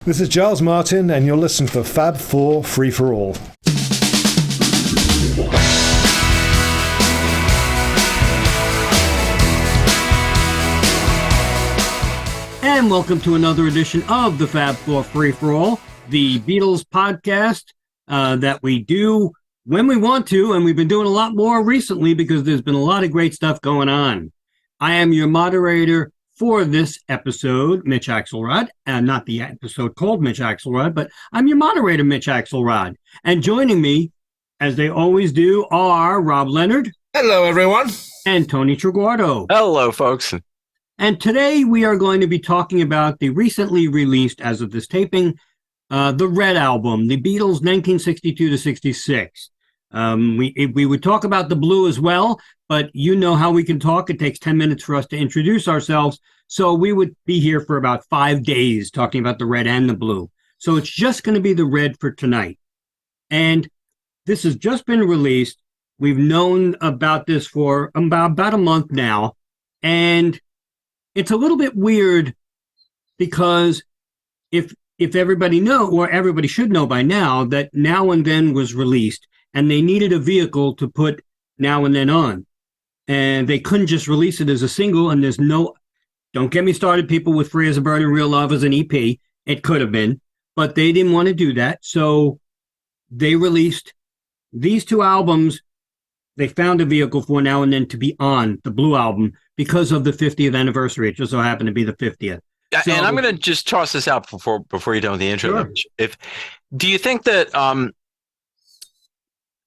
This is Giles Martin, and you're listening to the Fab 4 Free For All. And welcome to another edition of the Fab 4 Free For All, the Beatles podcast that we do when we want to, and we've been doing a lot more recently because there's been a lot of great stuff going on. I am your moderator for this episode, Mitch Axelrod, and not the episode called Mitch Axelrod, but I'm your moderator, Mitch Axelrod. And joining me, as they always do, are Rob Leonard. Hello, everyone. And Tony Triguardo. Hello, folks. And today we are going to be talking about the recently released, as of this taping, the Red Album, the Beatles 1962 to 66. We would talk about the Blue as well, but you know how we can talk. It takes 10 minutes for us to introduce ourselves. So we would be here for about 5 days talking about the Red and the Blue. So it's just going to be the Red for tonight. And this has just been released. We've known about this for about a month now. And it's a little bit weird because if everybody everybody should know by now that Now and Then was released and they needed a vehicle to put Now and Then on. And they couldn't just release it as a single, and don't get me started, people, with Free as a Bird and Real Love as an EP. It could have been, but they didn't want to do that. So they released these two albums. They found a vehicle for Now and Then to be on the Blue Album because of the 50th anniversary. It just so happened to be the 50th. So, and I'm going to just toss this out before you're done with the intro. Sure. Do you think that,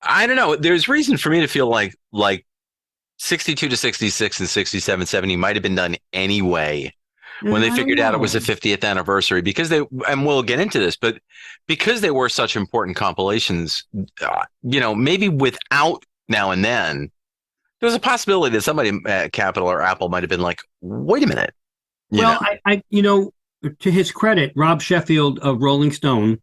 I don't know, there's reason for me to feel like 62 to 66 and 67, 70 might have been done anyway when they figured out it was the 50th anniversary and we'll get into this, but because they were such important compilations, maybe without Now and Then, there's a possibility that somebody at Capitol or Apple might have been like, wait a minute. To his credit, Rob Sheffield of Rolling Stone,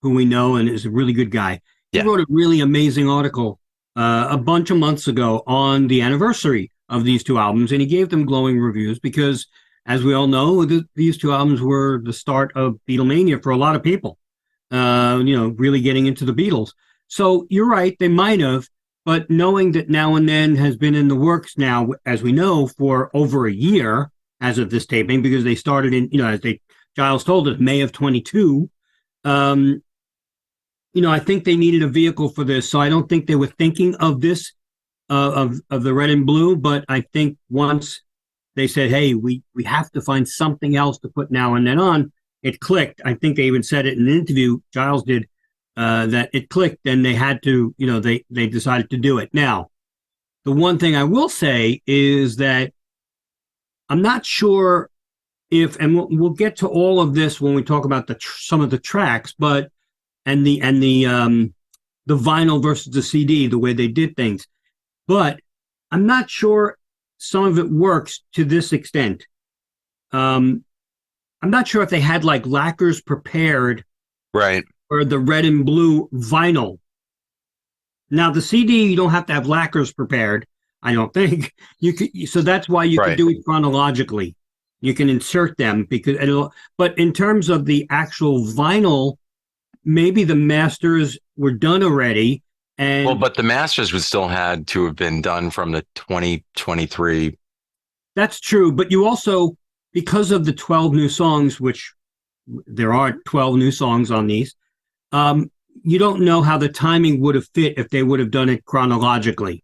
who we know and is a really good guy, he wrote a really amazing article a bunch of months ago on the anniversary of these two albums, and he gave them glowing reviews because, as we all know, these two albums were the start of Beatlemania for a lot of people, really getting into the Beatles. So you're right, they might have, but knowing that Now and Then has been in the works now, as we know, for over a year as of this taping, because they started in, Giles told us, May of 22, I think they needed a vehicle for this, so I don't think they were thinking of this, of the Red and Blue, but I think once they said, hey, we have to find something else to put Now and Then on, it clicked. I think they even said it in an interview, Giles did, that it clicked, and they had to, they decided to do it. Now, the one thing I will say is that I'm not sure and we'll get to all of this when we talk about some of the tracks, but and the vinyl versus the CD, the way they did things. But I'm not sure some of it works to this extent. I'm not sure if they had like lacquers prepared, right, for the Red and Blue vinyl. Now the CD, you don't have to have lacquers prepared, I don't think. So that's why you can do it chronologically. You can insert them but in terms of the actual vinyl, maybe the masters were done already. But the masters would still had to have been done from the 2023. That's true. But you also, because of the 12 new songs, which there are 12 new songs on these, you don't know how the timing would have fit if they would have done it chronologically.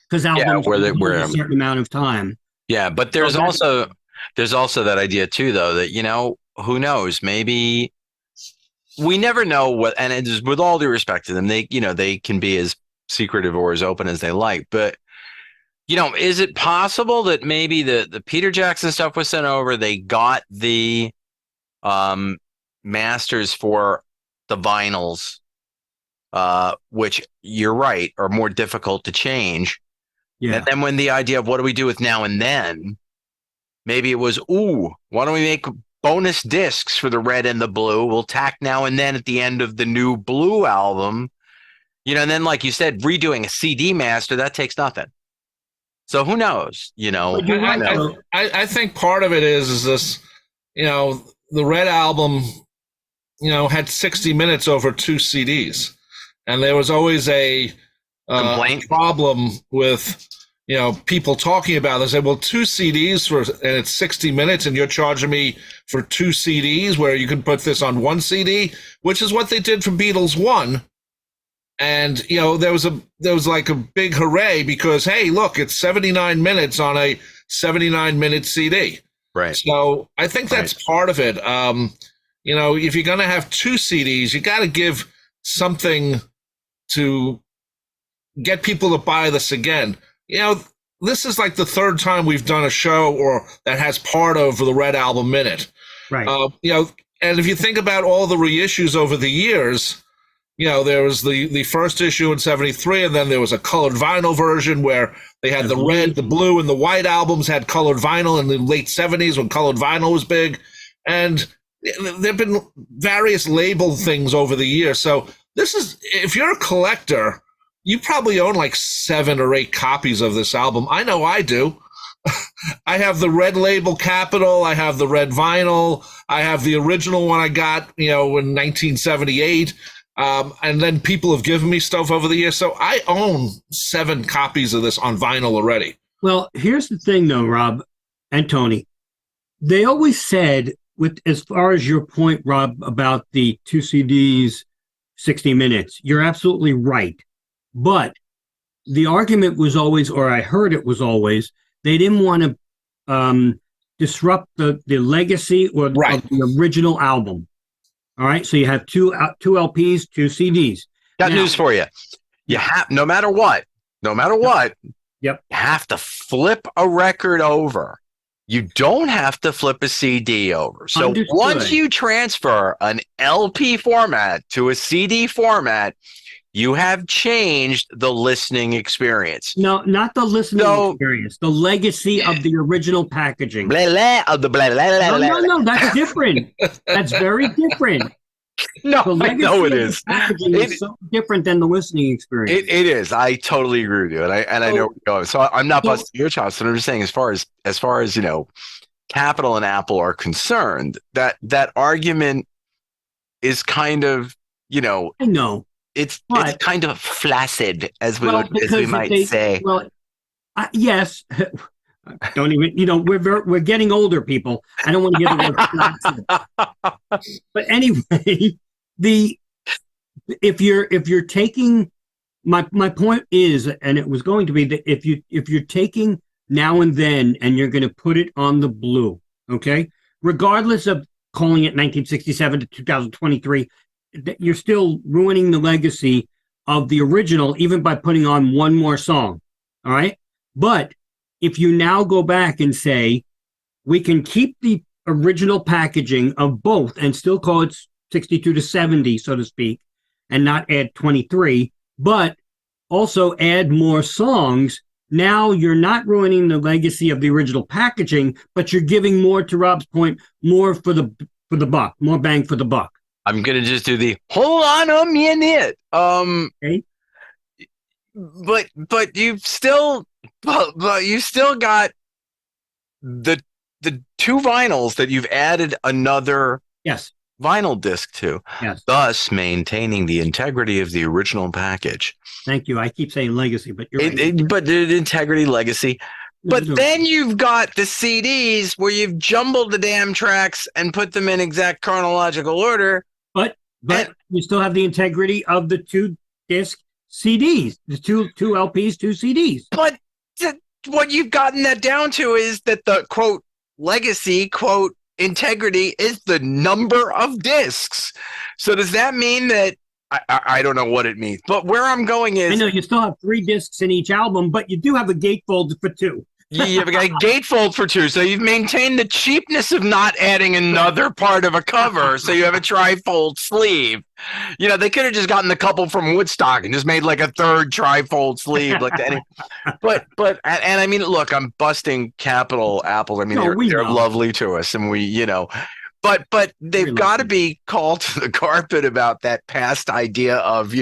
Because albums were a certain amount of time. Yeah, but there's also that idea too, though, that, who knows, maybe we never know what, and it is with all due respect to them, they can be as secretive or as open as they like, but is it possible that maybe the Peter Jackson stuff was sent over, they got the masters for the vinyls, which you're right, are more difficult to change. Yeah. And then when the idea of what do we do with Now and Then, maybe it was, why don't we make bonus discs for the Red and the Blue? We'll tack Now and Then at the end of the new Blue album. And then, like you said, redoing a CD master, that takes nothing. So who knows? I think part of it is this, the Red album, had 60 minutes over 2 CDs. And there was always a Complaint? problem with, people talking about it. They say, well, 2 CDs and it's 60 minutes and you're charging me for 2 CDs where you can put this on 1 CD, which is what they did for Beatles 1. And, there was like a big hooray because, hey, look, it's 79 minutes on a 79-minute CD. Right. So I think that's part of it. If you're going to have 2 CDs, you got to give something to get people to buy this again. This is like the 3rd time we've done a show or that has part of the Red Album in it. Right. And if you think about all the reissues over the years, there was the first issue in 73, and then there was a colored vinyl version where they had the red, the blue, and the white albums had colored vinyl in the late 70s when colored vinyl was big. And there have been various label things over the years. So this is, if you're a collector, you probably own like 7 or 8 copies of this album. I know I do. I have the red label Capitol. I have the red vinyl. I have the original one I got, in 1978. And then people have given me stuff over the years. So I own 7 copies of this on vinyl already. Well, here's the thing, though, Rob and Tony. They always said, as far as your point, Rob, about the 2 CDs, 60 minutes, you're absolutely right. But the argument was always, or I heard it was always, they didn't want to disrupt the legacy or of the original album. All right, so you have 2 LPs, 2 CDs. Got news for you. You have, no matter what, yep, you have to flip a record over. You don't have to flip a CD over. So Understood. Once you transfer an LP format to a CD format, you have changed the listening experience. No, not the listening experience. The legacy of the original packaging. Blah, blah, of the blah, blah, blah, No, that's different. That's very different. No, The I legacy know it of is. the packaging is so different than the listening experience. It is. I totally agree with you, and I know where you're going. So I'm not busting your chops, but I'm just saying, as far as Capitol and Apple are concerned, that argument is kind of I know. It's kind of flaccid, as we might say. Well, yes. Don't even. We're getting older, people. I don't want to get the word flaccid. But anyway, if you're taking my point is, and it was going to be that if you're taking Now and Then and you're going to put it on the blue, okay, regardless of calling it 1967 to 2023. You're still ruining the legacy of the original, even by putting on one more song. All right. But if you now go back and say, we can keep the original packaging of both and still call it 62 to 70, so to speak, and not add 23, but also add more songs. Now you're not ruining the legacy of the original packaging, but you're giving more, to Rob's point, more for the buck, more bang for the buck. I'm gonna just do the hold on a minute. Okay. But you've still got the 2 vinyls that you've added another vinyl disc to, thus maintaining the integrity of the original package. Thank you. I keep saying legacy, but you're right. But the integrity, legacy. But then you've got the CDs where you've jumbled the damn tracks and put them in exact chronological order. But you still have the integrity of the 2 disc CDs, the two LPs, 2 CDs. But what you've gotten that down to is that the quote legacy, quote integrity, is the number of discs. So does that mean that I don't know what it means, but where I'm going is, I know you still have 3 discs in each album, but you do have a gatefold for 2. You've got a gatefold for 2, so you've maintained the cheapness of not adding another part of a cover, so you have a trifold sleeve. They could have just gotten the couple from Woodstock and just made like a 3rd trifold sleeve, like that. But I mean, look, I'm busting Capitol, Apple. I mean, they're lovely to us, and But they've got to be called to the carpet about that past idea of,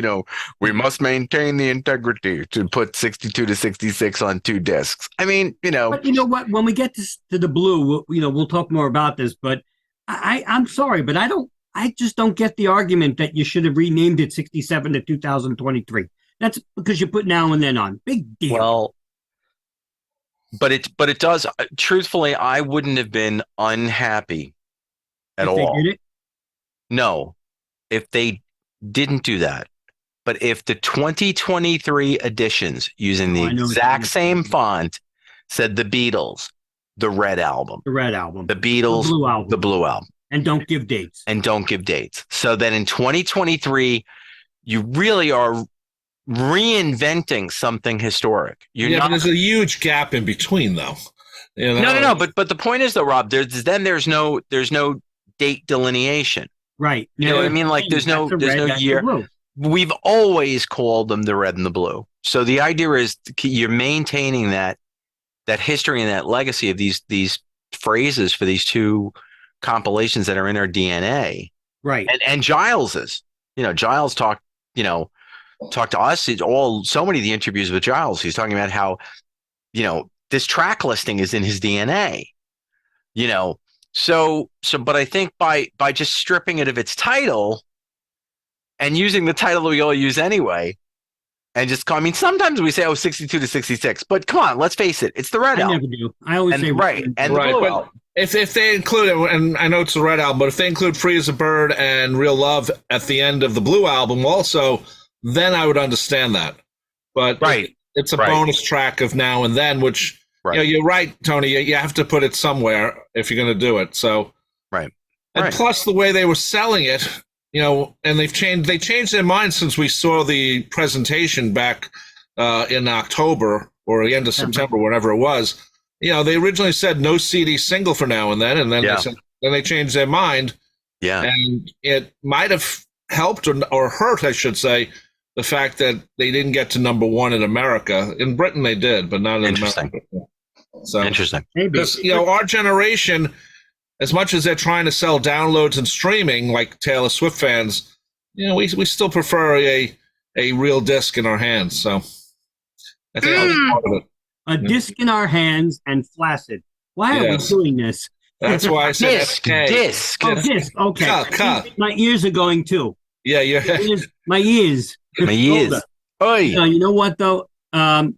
we must maintain the integrity to put 62 to 66 on 2 discs. I mean, But you know what? When we get to the blue, we'll talk more about this. But I'm sorry, but I just don't get the argument that you should have renamed it 67 to 2023. That's because you put Now and Then on. Big deal. Well, but it does. Truthfully, I wouldn't have been unhappy at all. If they did it? No, if they didn't do that. But if the 2023 editions using the exact same font said the Beatles, the Red Album, the Red Album, the Beatles, the Blue Album, and don't give dates. So then in 2023, you really are reinventing something historic. But there's a huge gap in between, though. You know? No. But the point is, though, Rob, there's no date delineation. Right. You know what I mean? Like there's no year. We've always called them the Red and the Blue. So the idea is you're maintaining that history and that legacy of these phrases for these two compilations that are in our DNA. Right. And Giles's, Giles talked to us. So many of the interviews with Giles, he's talking about how, this track listing is in his DNA, So, but I think by just stripping it of its title and using the title that we all use anyway, and sometimes we say, 62 to 66, but come on, let's face it. It's the Red Album. I never do. I always say right. And the Blue Album. If they include it, and I know it's the Red Album, but if they include Free as a Bird and Real Love at the end of the Blue Album also, then I would understand that. But it's a bonus track of Now and Then, which, you're right, Tony, you have to put it somewhere if you're going to do it. So, and plus the way they were selling it, and they changed their mind since we saw the presentation back in October or the end of September, whatever it was. They originally said no CD single for Now and Then they changed their mind. Yeah, and it might have helped or hurt, I should say, the fact that they didn't get to number one in America. In Britain, they did, but not in America. So interesting. Because our generation, as much as they're trying to sell downloads and streaming, like Taylor Swift fans, we still prefer a real disc in our hands. So I think that was part of it. A disc in our hands and flaccid. Why are we doing this? That's why I said disc. Oh, disc. Okay. My ears are going too. Yeah. My ears. You know what though? And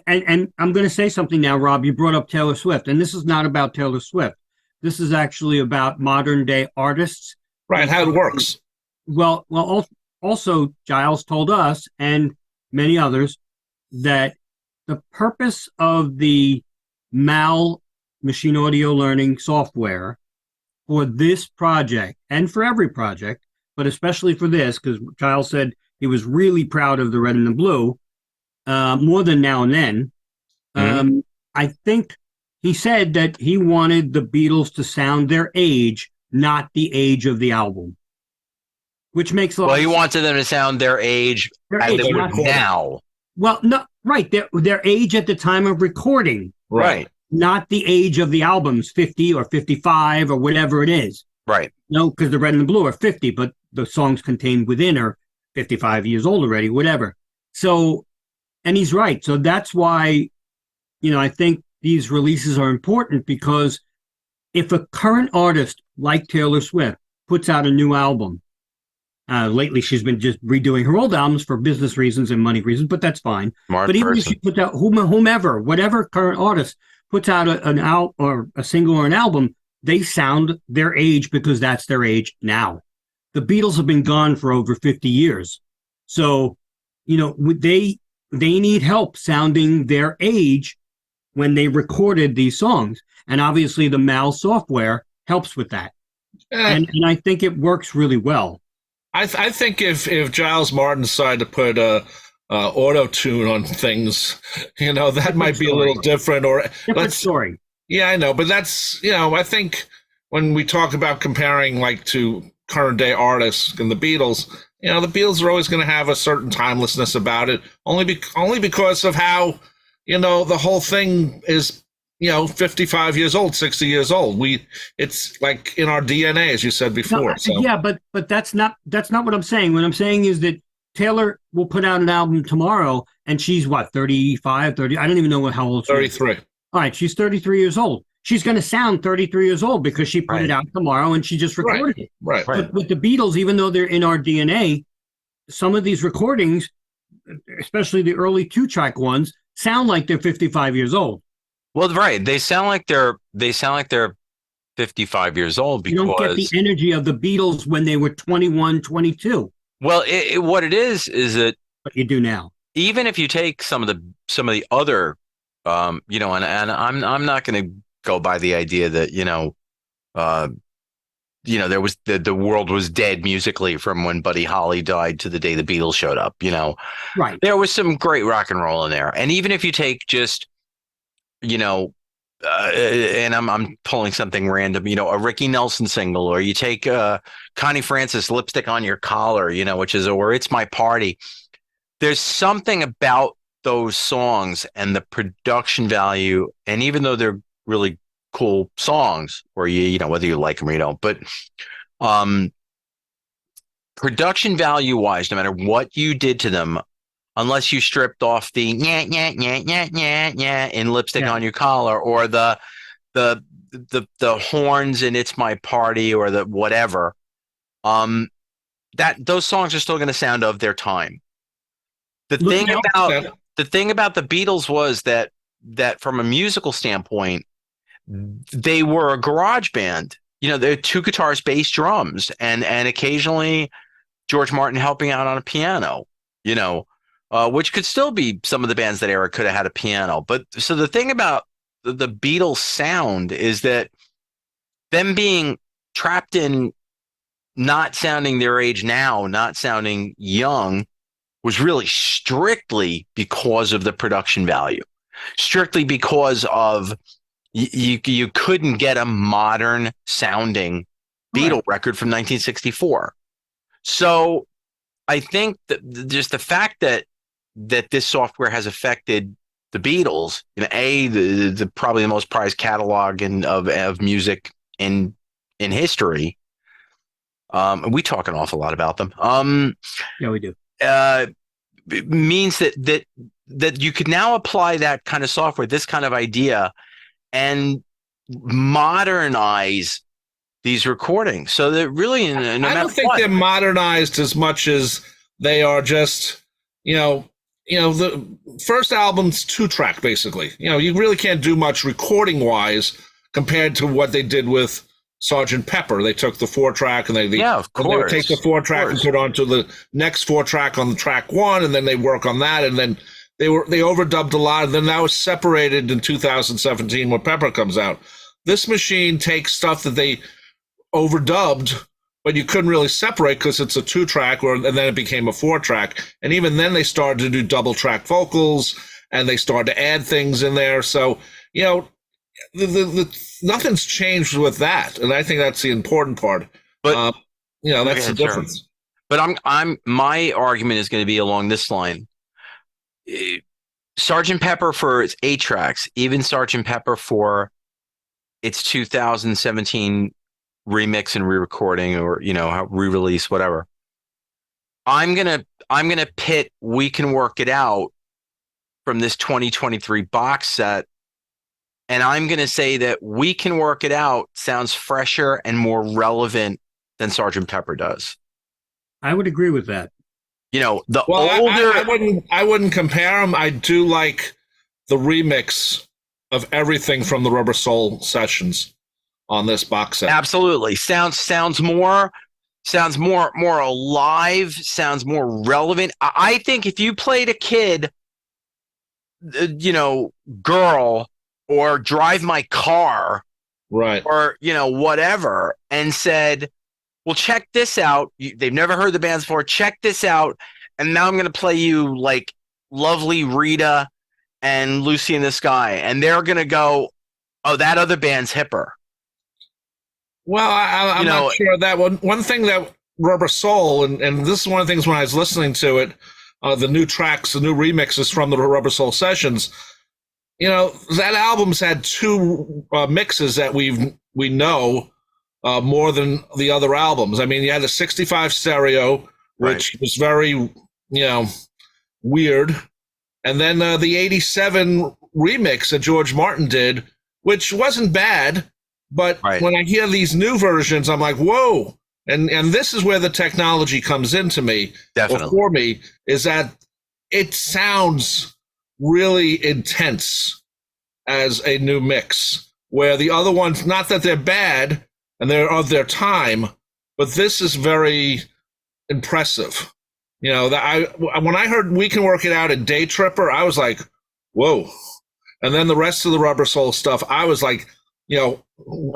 I'm going to say something now, Rob. You brought up Taylor Swift, and this is not about Taylor Swift. This is actually about modern day artists. Right, how it works. Well. Also, Giles told us and many others that the purpose of the M.A.L machine audio learning software for this project and for every project, but especially for this, because Giles said he was really proud of the Red and the Blue, more than Now and Then. I think he said that he wanted the Beatles to sound their age, not the age of the album, which makes a lot of sense. He wanted them to sound their age as they would now. Well, no, right. Their age at the time of recording. Right. Not the age of the albums, 50 or 55 or whatever it is. Right. No, because the Red and the Blue are 50, but the songs contained within are 55 years old already, whatever. So, and he's right. So that's why, I think these releases are important, because if a current artist like Taylor Swift puts out a new album, lately she's been just redoing her old albums for business reasons and money reasons, but that's fine. But even if she puts out whomever, whatever current artist puts out a single or an album, they sound their age because that's their age now. The Beatles have been gone for over 50 years. So, they need help sounding their age when they recorded these songs. And obviously the M.A.L software helps with that. And I think it works really well. I think if Giles Martin decided to put auto tune on things, that might be a little different. Or different story. Yeah, I know, but that's I think when we talk about comparing like to current day artists and the Beatles, the Beatles are always going to have a certain timelessness about it, only because of how the whole thing is 55 years old, 60 years old. It's like in our DNA, as you said before. No, yeah, but that's not what I'm saying. What I'm saying is that Taylor will put out an album tomorrow, and she's what, 35, 30? I don't even know how old she is. 33. All right, she's 33 years old. she's going to sound 33 years old because she put it out tomorrow and she just recorded it. Right. But with the Beatles, even though they're in our DNA, some of these recordings, especially the early 2-track ones, sound like they're 55 years old. Well, right. They sound like they're 55 years old because you don't get the energy of the Beatles when they were 21, 22. Well, what it is that what you do now. Even if you take some of the other, and I'm not going to go by the idea that there was the world was dead musically from when Buddy Holly died to the day the Beatles showed up. Right. There was some great rock and roll in there, and even if you take just, and I'm pulling something random, a Ricky Nelson single, or you take Connie Francis, Lipstick on Your Collar, or It's My Party. There's something about those songs and the production value, and even though they're really cool songs, or whether you like them or you don't, but production value wise, no matter what you did to them, unless you stripped off the in Lipstick on Your Collar, or the horns in It's My Party, or the whatever, that those songs are still going to sound of their time. The thing about the Beatles was that from a musical standpoint, they were a garage band. They're 2 guitars, bass, drums, and occasionally George Martin helping out on a piano. Which could still be some of the bands that era could have had a piano. But so the thing about the Beatles sound is that them being trapped in not sounding their age now, not sounding young, was really strictly because of the production value, strictly because of you couldn't get a modern sounding Beatle record from 1964. So I think that just the fact that this software has affected the Beatles, the probably the most prized catalog of music in history. We talk an awful lot about them. Yeah, we do. Means that you could now apply that kind of software, this kind of idea, and modernize these recordings. So that really, I don't think they're modernized as much as they are just, the first album's 2-track, basically. You really can't do much recording wise compared to what they did with Sgt. Pepper. They took the 4-track and they would take the 4-track and put onto the next 4-track on the track 1, and then they work on that, and then they overdubbed a lot, and then that was separated in 2017 when Pepper comes out. This machine takes stuff that they overdubbed, but you couldn't really separate because it's a 2-track, and then it became a 4-track, and even then they started to do double-track vocals, and they started to add things in there. So nothing's changed with that, and I think that's the important part. But that's the difference. But my argument is going to be along this line. Sgt. Pepper for its 8 tracks, even Sgt. Pepper for its 2017 remix and re-recording, or re-release, whatever. I'm gonna pit We Can Work It Out from this 2023 box set. And I'm going to say that We Can Work It Out sounds fresher and more relevant than Sgt. Pepper does. I would agree with that. Older. I wouldn't compare them. I do like the remix of everything from the Rubber Soul sessions on this box set. Absolutely. Sounds more alive, sounds more relevant. I think if you played a kid, Girl, or Drive My Car, right, or whatever, and said, well, check this out, they've never heard the bands before, check this out, and now I'm going to play you like Lovely Rita and Lucy in the Sky, and they're going to go, oh, that other band's hipper. Well, I'm not sure that one thing that Rubber Soul, and this is one of the things when I was listening to it, the new tracks, the new remixes from the Rubber Soul sessions, that album's had 2 mixes that we know more than the other albums. I mean, you had the 65 stereo, which was very, weird. And then the 87 remix that George Martin did which wasn't bad. But Right. when I hear these new versions, I'm like, whoa. And this is where the technology comes into me, Definitely. or for me, is that it sounds really intense as a new mix, where the other ones, not that they're bad and they're of their time, but this is very impressive. You know, that when I heard We Can Work It Out and Day Tripper, I was like, whoa. And then the rest of the Rubber Soul stuff, I was like, you know,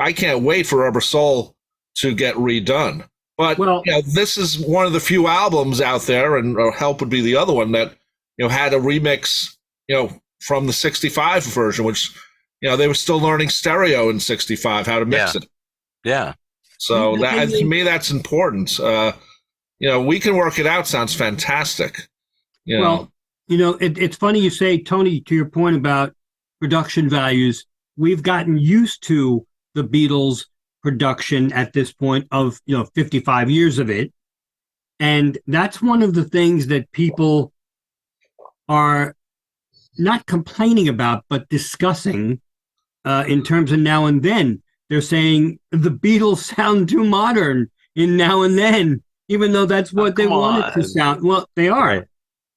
I can't wait for Rubber Soul to get redone. But you know, this is one of the few albums out there, and or Help would be the other one, that, you know, had a remix, you know, from the 65 version, which, you know, they were still learning stereo in 65, how to mix it. Yeah. So that, to me, that's important. You know, We Can Work It Out sounds fantastic. You know? Well, you know, it's funny you say, Tony, to your point about production values, we've gotten used to the Beatles production at this point of, you know, 55 years of it. And that's one of the things that people are not complaining about, but discussing in terms of Now and Then. They're saying the Beatles sound too modern in Now and Then, even though that's what they wanted to sound. Well, they are. Right.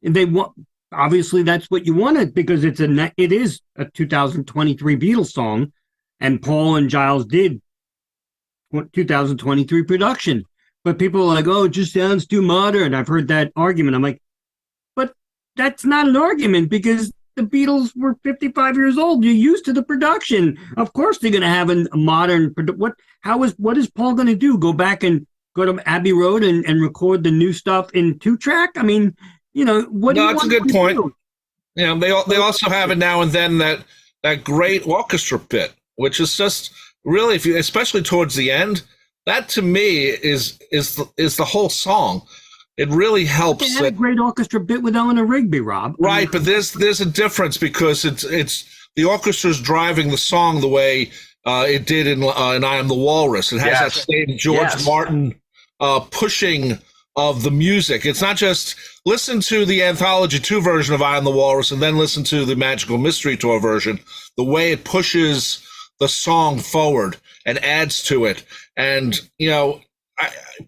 And they want, obviously that's what you wanted, because it is a 2023 Beatles song, and Paul and Giles did 2023 production. But people are like, oh, it just sounds too modern. I've heard that argument. I'm like, but that's not an argument, because the Beatles were 55 years old. You're used to the production. Of course they're going to have a modern. What is Paul going to do? Go back and go to Abbey Road and record the new stuff in 2-track? I mean, you know, what do you want? That's a good point. Do? You know, they also have it Now and Then, that great orchestra bit, which is just really, especially towards the end, that to me is the whole song. It really helps. They had a great orchestra bit with Eleanor Rigby, Rob. Right, but there's a difference, because it's the orchestra's driving the song the way it did in I Am the Walrus. It has that same George Martin pushing of the music. It's not just listen to the Anthology 2 version of I Am the Walrus and then listen to the Magical Mystery Tour version. The way it pushes the song forward and adds to it. And, you know,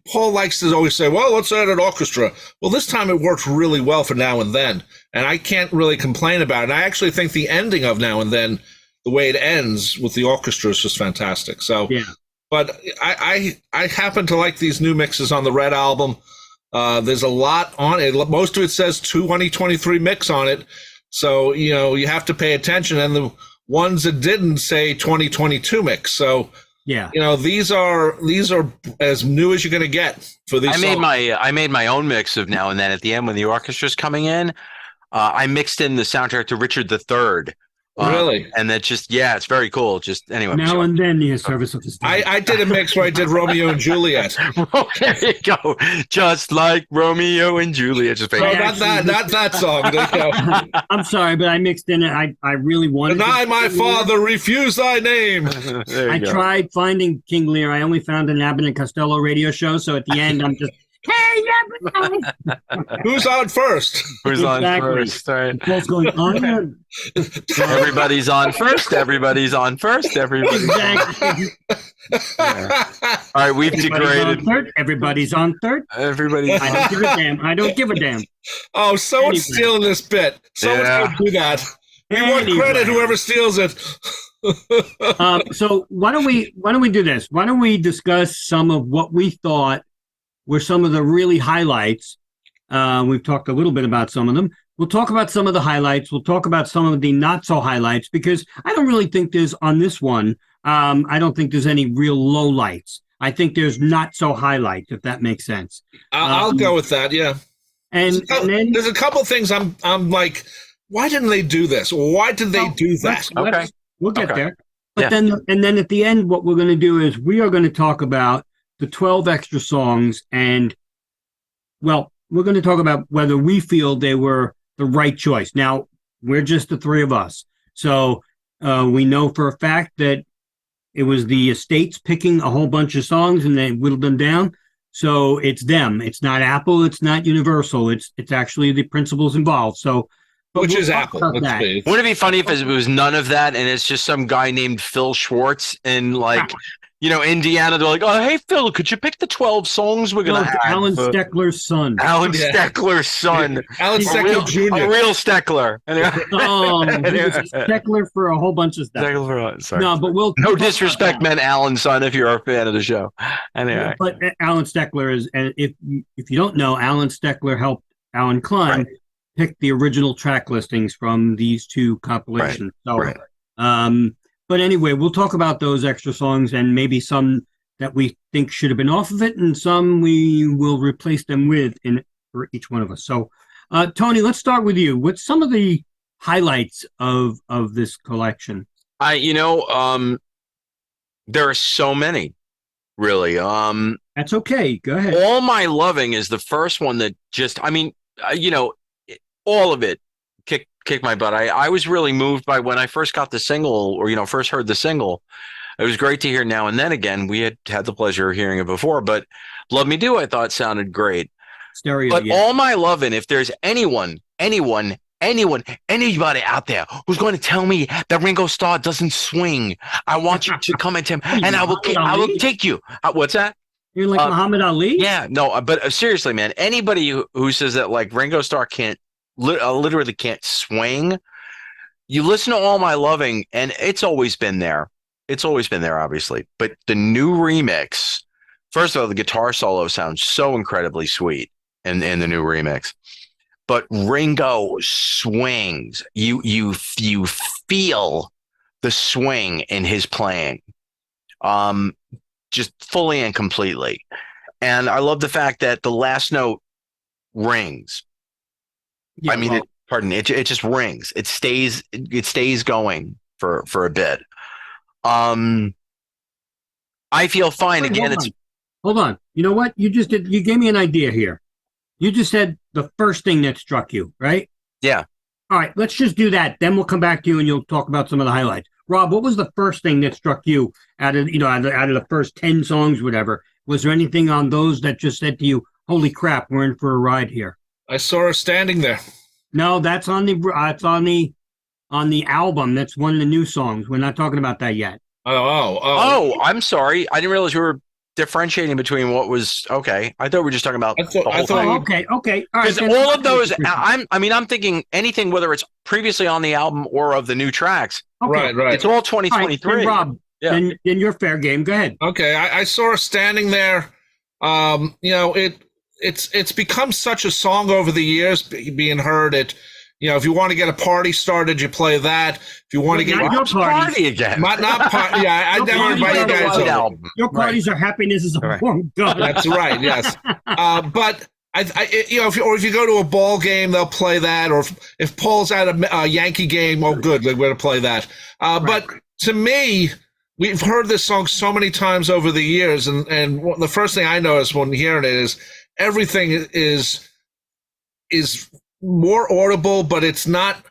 Paul likes to always say, well, let's add an orchestra. Well, this time it worked really well for Now and Then, and I can't really complain about it. And I actually think the ending of Now and Then, the way it ends with the orchestra, is just fantastic. So, yeah. But I happen to like these new mixes on the Red album. There's a lot on it. Most of it says 2023 mix on it. So, you know, you have to pay attention. And the ones that didn't say 2022 mix. So, yeah, you know, these are as new as you're going to get for these. I made my own mix of Now and Then at the end when the orchestra's coming in. I mixed in the soundtrack to Richard III. Really? And that just, it's very cool. Just anyway. Now and Then, the service of the state. I did a mix where I did Romeo and Juliet. Well, there you go. Just like Romeo and Juliet. Just not that song. There you go. I'm sorry, but I mixed in it. I really wanted Deny my father, refuse thy name. I tried finding King Lear. I only found an Abbott and Costello radio show. So at the end, I'm just, hey, who's on first? Who's on first? Right. Paul's going on. Everybody's on first. Everybody's on first. Everybody. Exactly. Yeah. All right, we've degraded. Everybody's on third. Everybody's. I don't give a damn. I don't give a damn. Oh, someone's stealing this bit. Someone's going to do that. We want credit, whoever steals it. So why don't we do this? Why don't we discuss some of what we thought were some of the really highlights? We've talked a little bit about some of them. We'll talk about some of the highlights. We'll talk about some of the not so highlights, because I don't really think there's on this one. I don't think there's any real lowlights. I think there's not so highlights, if that makes sense. I'll go with that. Yeah. And then there's a couple of things I'm like, why didn't they do this? Why did they do that? Okay. We'll get there. But then at the end, what we're going to do is we are going to talk about the 12 extra songs, and, well, we're going to talk about whether we feel they were the right choice. Now, we're just the three of us. So we know for a fact that it was the estates picking a whole bunch of songs and they whittled them down. So it's them. It's not Apple. It's not Universal. It's actually the principals involved. So But Which we'll is talk Apple. about Let's that. be. Wouldn't it be funny if it was none of that and it's just some guy named Phil Schwartz in like, Indiana? They're like, oh, hey, Phil, could you pick the 12 songs we're going to No, have? Alan Steckler's son. Alan Yeah. Steckler's son. Alan A Steckler Jr. real Steckler. Oh, he was a Steckler for a whole bunch of stuff. Sorry. No, but we'll No talk about disrespect that. meant Alan's son if you're a fan of the show. Anyway. But Alan Steckler is, and if you don't know, Alan Steckler helped Alan Klein pick the original track listings from these two compilations. But anyway, we'll talk about those extra songs and maybe some that we think should have been off of it, and some we will replace them with for each one of us. So, Tony, let's start with you. What's some of the highlights of this collection? There are so many, really. That's okay. Go ahead. All My Loving is the first one that just, all of it kicked my butt. I was really moved by when I first got the single, or first heard the single. It was great to hear Now and Then again. We had the pleasure of hearing it before, but Love Me Do I thought sounded great. Stereo, but yeah. All My Lovin', if there's anybody out there who's going to tell me that Ringo Starr doesn't swing, I want you to come and tell me, and I will take you. What's that? You're like Muhammad Ali? Yeah, no, but seriously, man, anybody who says that like Ringo Starr literally can't swing, you listen to All My Loving, and it's always been there. It's always been there, obviously. But the new remix, first of all, the guitar solo sounds so incredibly sweet in the new remix. But Ringo swings. You feel the swing in his playing, just fully and completely. And I love the fact that the last note rings. Yeah, it just rings. It stays going for a bit. I feel fine. Again, hold on. You know what? You gave me an idea here. You just said the first thing that struck you, right? Yeah. All right, let's just do that. Then we'll come back to you and you'll talk about some of the highlights. Rob, what was the first thing that struck you out of the first 10 songs, whatever? Was there anything on those that just said to you, holy crap, we're in for a ride here? I saw her standing there. No, that's on the album. That's one of the new songs. We're not talking about that yet. Oh, I'm sorry. I didn't realize we were differentiating between what was okay. I thought we were just talking about okay. All right. Because all of those, I'm thinking anything, whether it's previously on the album or of the new tracks. Okay. Right. It's all 2023. Right, Rob, then you're fair game. Go ahead. Okay, I saw her standing there. It's become such a song over the years, being heard at. If you want to get a party started, you play that. If you want to get your party again, not party. Yeah, I never invite you guys over. Your parties are happiness is a form. That's right. Yes, but if you go to a ball game, they'll play that. Or if Paul's at a Yankee game, oh, good, they're going to play that. But to me, we've heard this song so many times over the years, and the first thing I notice when hearing it is everything is more audible, but it's not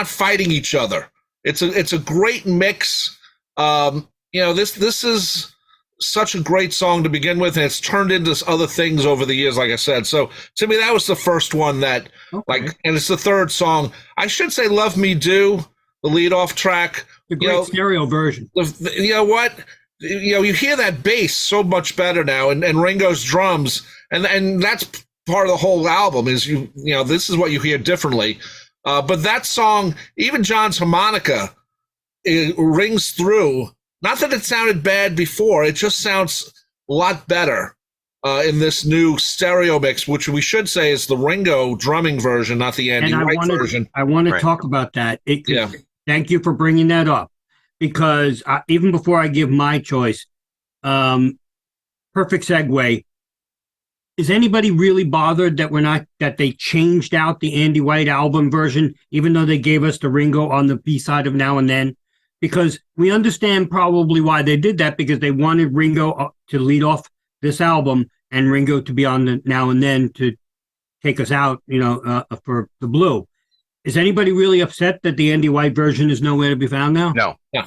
fighting each other. It's a great mix. This is such a great song to begin with, and it's turned into other things over the years, like I said. So to me, that was the first one that and it's the third song. I should say Love Me Do, the lead-off track. The great stereo version. You know what? You hear that bass so much better now, and Ringo's drums, and that's part of the whole album is this is what you hear differently. But that song, even John's harmonica, it rings through. Not that it sounded bad before, it just sounds a lot better in this new stereo mix, which we should say is the Ringo drumming version, not the Andy White version. I want to talk about that. Thank you for bringing that up, because even before I give my choice, perfect segue. Is anybody really bothered that they changed out the Andy White album version, even though they gave us the Ringo on the B-side of Now and Then? Because we understand probably why they did that, because they wanted Ringo to lead off this album and Ringo to be on the Now and Then to take us out, for the Blue. Is anybody really upset that the Andy White version is nowhere to be found now? No. Yeah.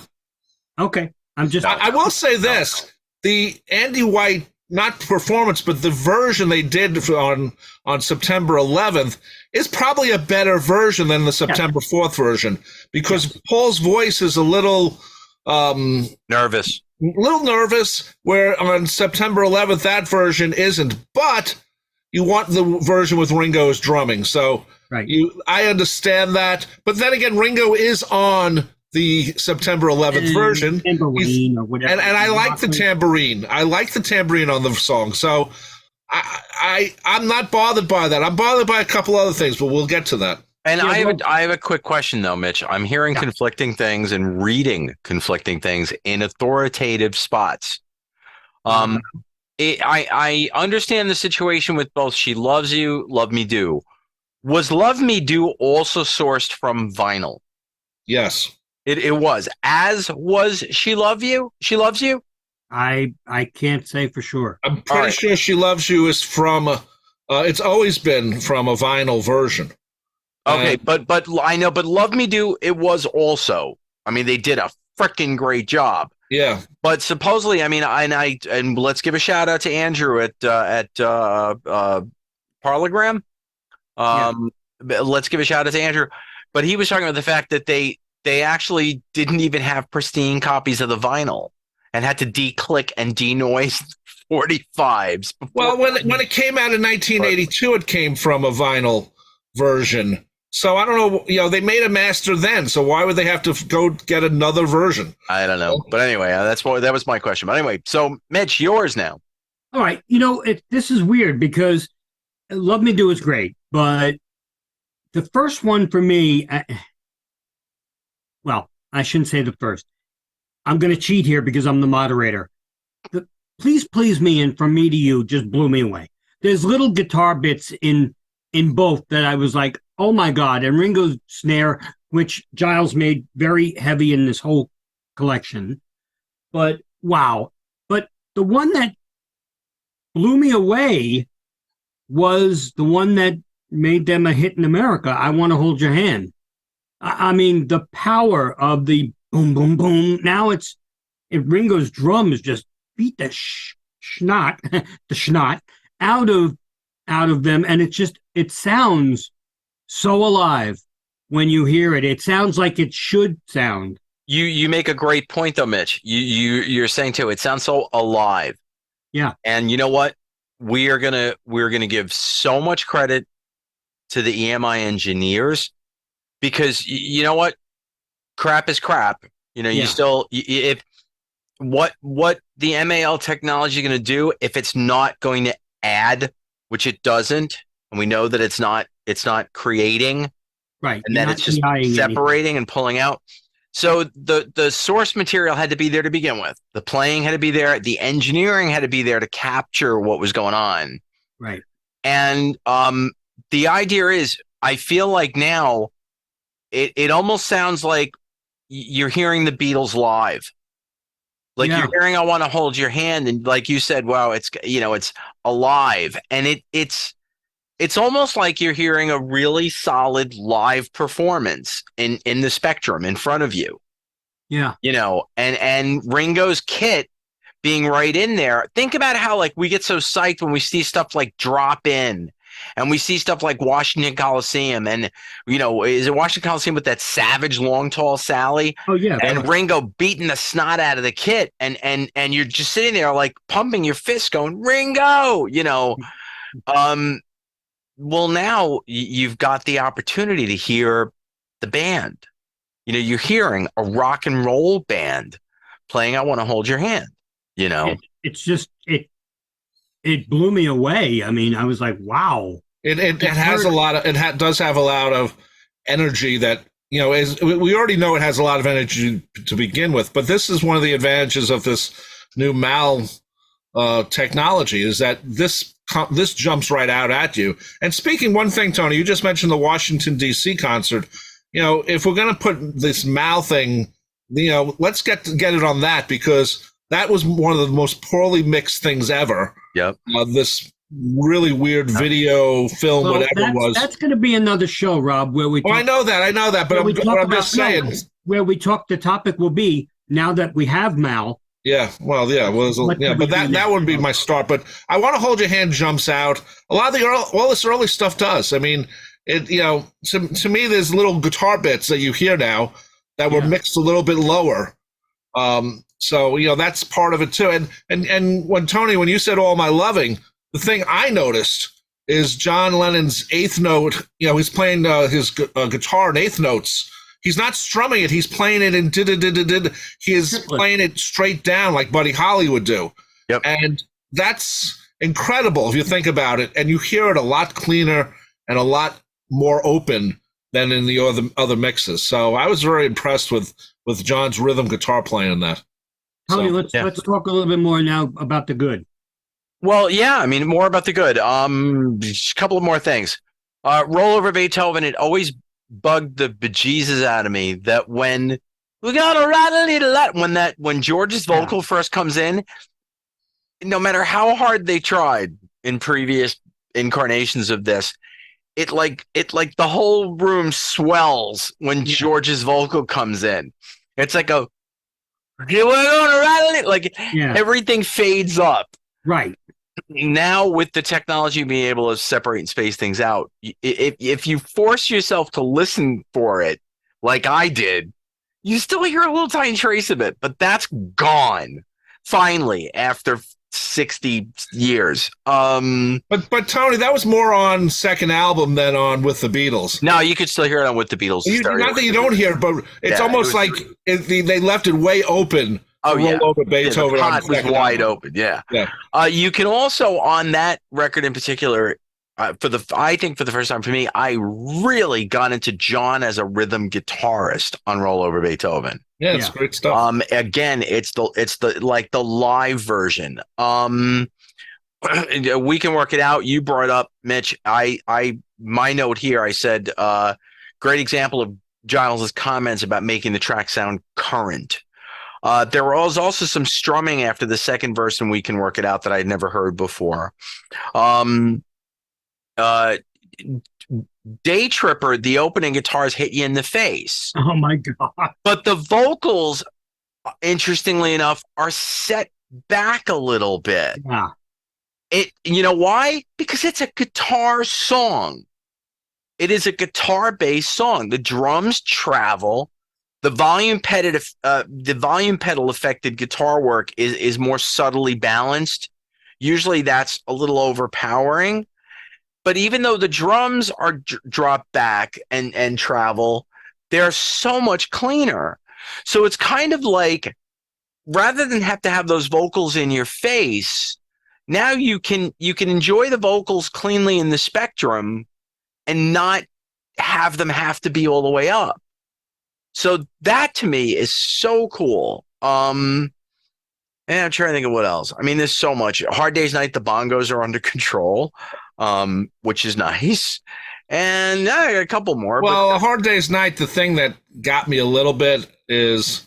Okay. I will say this. The Andy White not performance, but the version they did on September 11th is probably a better version than the September 4th version, because Paul's voice is a little Nervous. where on September 11th that version isn't, but you want the version with Ringo's drumming. So Right. I understand that, but then again, Ringo is on the September 11th version, Tambourine or whatever. and I like the tambourine. I like the tambourine on the song. So I'm not bothered by that. I'm bothered by a couple other things, but we'll get to that. And I have a quick question though, Mitch. I'm hearing conflicting things and reading conflicting things in authoritative spots. I understand the situation with both She Loves You, Love Me Do. Was Love Me Do also sourced from vinyl? Yes. It was. As was She Loves You? I can't say for sure. I'm pretty sure She Loves You is from it's always been from a vinyl version. Okay, but I know, but Love Me Do, it was also. I mean, they did a freaking great job. Yeah. But supposedly, I mean, and let's give a shout out to Andrew at Parlogram. Let's give a shout out to Andrew. But he was talking about the fact that they actually didn't even have pristine copies of the vinyl and had to declick and denoise 45s. Well, when it came out in 1982, it came from a vinyl version. So I don't know, they made a master then. So why would they have to go get another version? I don't know. But anyway, that was my question. But anyway, so Mitch, yours now. All right. This is weird because Love Me Do is great, but the first one for me, well, I shouldn't say the first. I'm going to cheat here because I'm the moderator. The Please Please Me and From Me to You just blew me away. There's little guitar bits in both that I was like, oh my God. And Ringo's snare, which Giles made very heavy in this whole collection. But wow. But the one that blew me away was the one that made them a hit in America, I Want to Hold Your Hand. I mean, the power of the boom, boom, boom. Now Ringo's drums just beat the schnot out of them. And it sounds so alive when you hear it. It sounds like it should sound. You make a great point though, Mitch. You're saying too, it sounds so alive. Yeah. And you know what? We're gonna give so much credit to the EMI engineers, because you know what? Crap is crap. You still, if what the M.A.L technology is going to do, if it's not going to add, which it doesn't, and we know that it's not creating, right, and then it's just separating and pulling out. So the source material had to be there to begin with. The playing had to be there. The engineering had to be there to capture what was going on. Right. And the idea is, I feel like now it almost sounds like you're hearing the Beatles live. Like you're hearing I Want to Hold Your Hand, and like you said, wow, it's alive. And it's almost like you're hearing a really solid live performance in the Spectrum in front of you. Yeah. And Ringo's kit being right in there. Think about how like we get so psyched when we see stuff like Drop In, and we see stuff like Washington Coliseum, and is it Washington Coliseum with that Savage Long Tall Sally? Oh yeah. And Ringo beating the snot out of the kit, and you're just sitting there like pumping your fist going, Ringo, well, now you've got the opportunity to hear the band. You're hearing a rock and roll band playing I Want to Hold Your Hand. It's just it blew me away. I mean, I was like, wow. It has a lot of does have a lot of energy that we already know it has a lot of energy to begin with. But this is one of the advantages of this new M.A.L technology, is that this jumps right out at you. And speaking one thing, Tony, you just mentioned the Washington D.C. concert. If we're going to put this M.A.L thing, let's get it on that, because that was one of the most poorly mixed things ever. Yep. This really weird video film, whatever it was. That's going to be another show, Rob, where we. I know that, but I'm just saying. Where we talk, the topic will be, now that we have M.A.L, Yeah, well, yeah, but that would be my start. But I Want to Hold Your Hand jumps out. A lot of all this early stuff does. I mean, to me, there's little guitar bits that you hear now that were mixed a little bit lower. So that's part of it too. And when Tony, when you said All My Loving, the thing I noticed is John Lennon's eighth note. He's playing his guitar in eighth notes. He's not strumming it. He's playing it in did. He is playing it straight down like Buddy Holly would do. Yep. And that's incredible if you think about it. And you hear it a lot cleaner and a lot more open than in the other mixes. So I was very impressed with John's rhythm guitar playing in that. Tony, let's talk a little bit more now about the good. Well, yeah, I mean, more about the good. Just a couple of more things. Roll Over Beethoven, it always bugged the bejesus out of me that when we gotta write a little lot, when George's vocal first comes in, no matter how hard they tried in previous incarnations of this, it like the whole room swells when George's vocal comes in. It's like we're gonna write a little, everything fades up. Right. Now with the technology being able to separate and space things out, if you force yourself to listen for it like I did, you still hear a little tiny trace of it, but that's gone finally after 60 years. But Tony, that was more on second album than on With the Beatles. No, you could still hear it on With the Beatles. Not that you don't hear it, but it's almost like they left it way open. Roll Over Beethoven. The pot was wide open. Yeah. You can also, on that record in particular, I think for the first time for me, I really got into John as a rhythm guitarist on Roll Over Beethoven. Yeah, it's great stuff. Again, it's the live version. We Can Work It Out. You brought up, Mitch. My note here, I said, great example of Giles's comments about making the track sound current. There was also some strumming after the second verse in We Can Work It Out that I'd never heard before. Day Tripper, the opening guitars hit you in the face. Oh my God. But the vocals, interestingly enough, are set back a little bit. Yeah. You know why? Because it's a guitar song. It is a guitar-based song. The drums travel. The volume pedal affected guitar work is more subtly balanced. Usually that's a little overpowering. But even though the drums are dropped back and travel, they're so much cleaner. So it's kind of like, rather than have to have those vocals in your face, now you can enjoy the vocals cleanly in the spectrum and not have them have to be all the way up. So that to me is so cool. And I'm trying to think of what else. I mean, there's so much. Hard Day's Night, the bongos are under control, which is nice. And I got a couple more. Well, A Hard Day's Night, the thing that got me a little bit is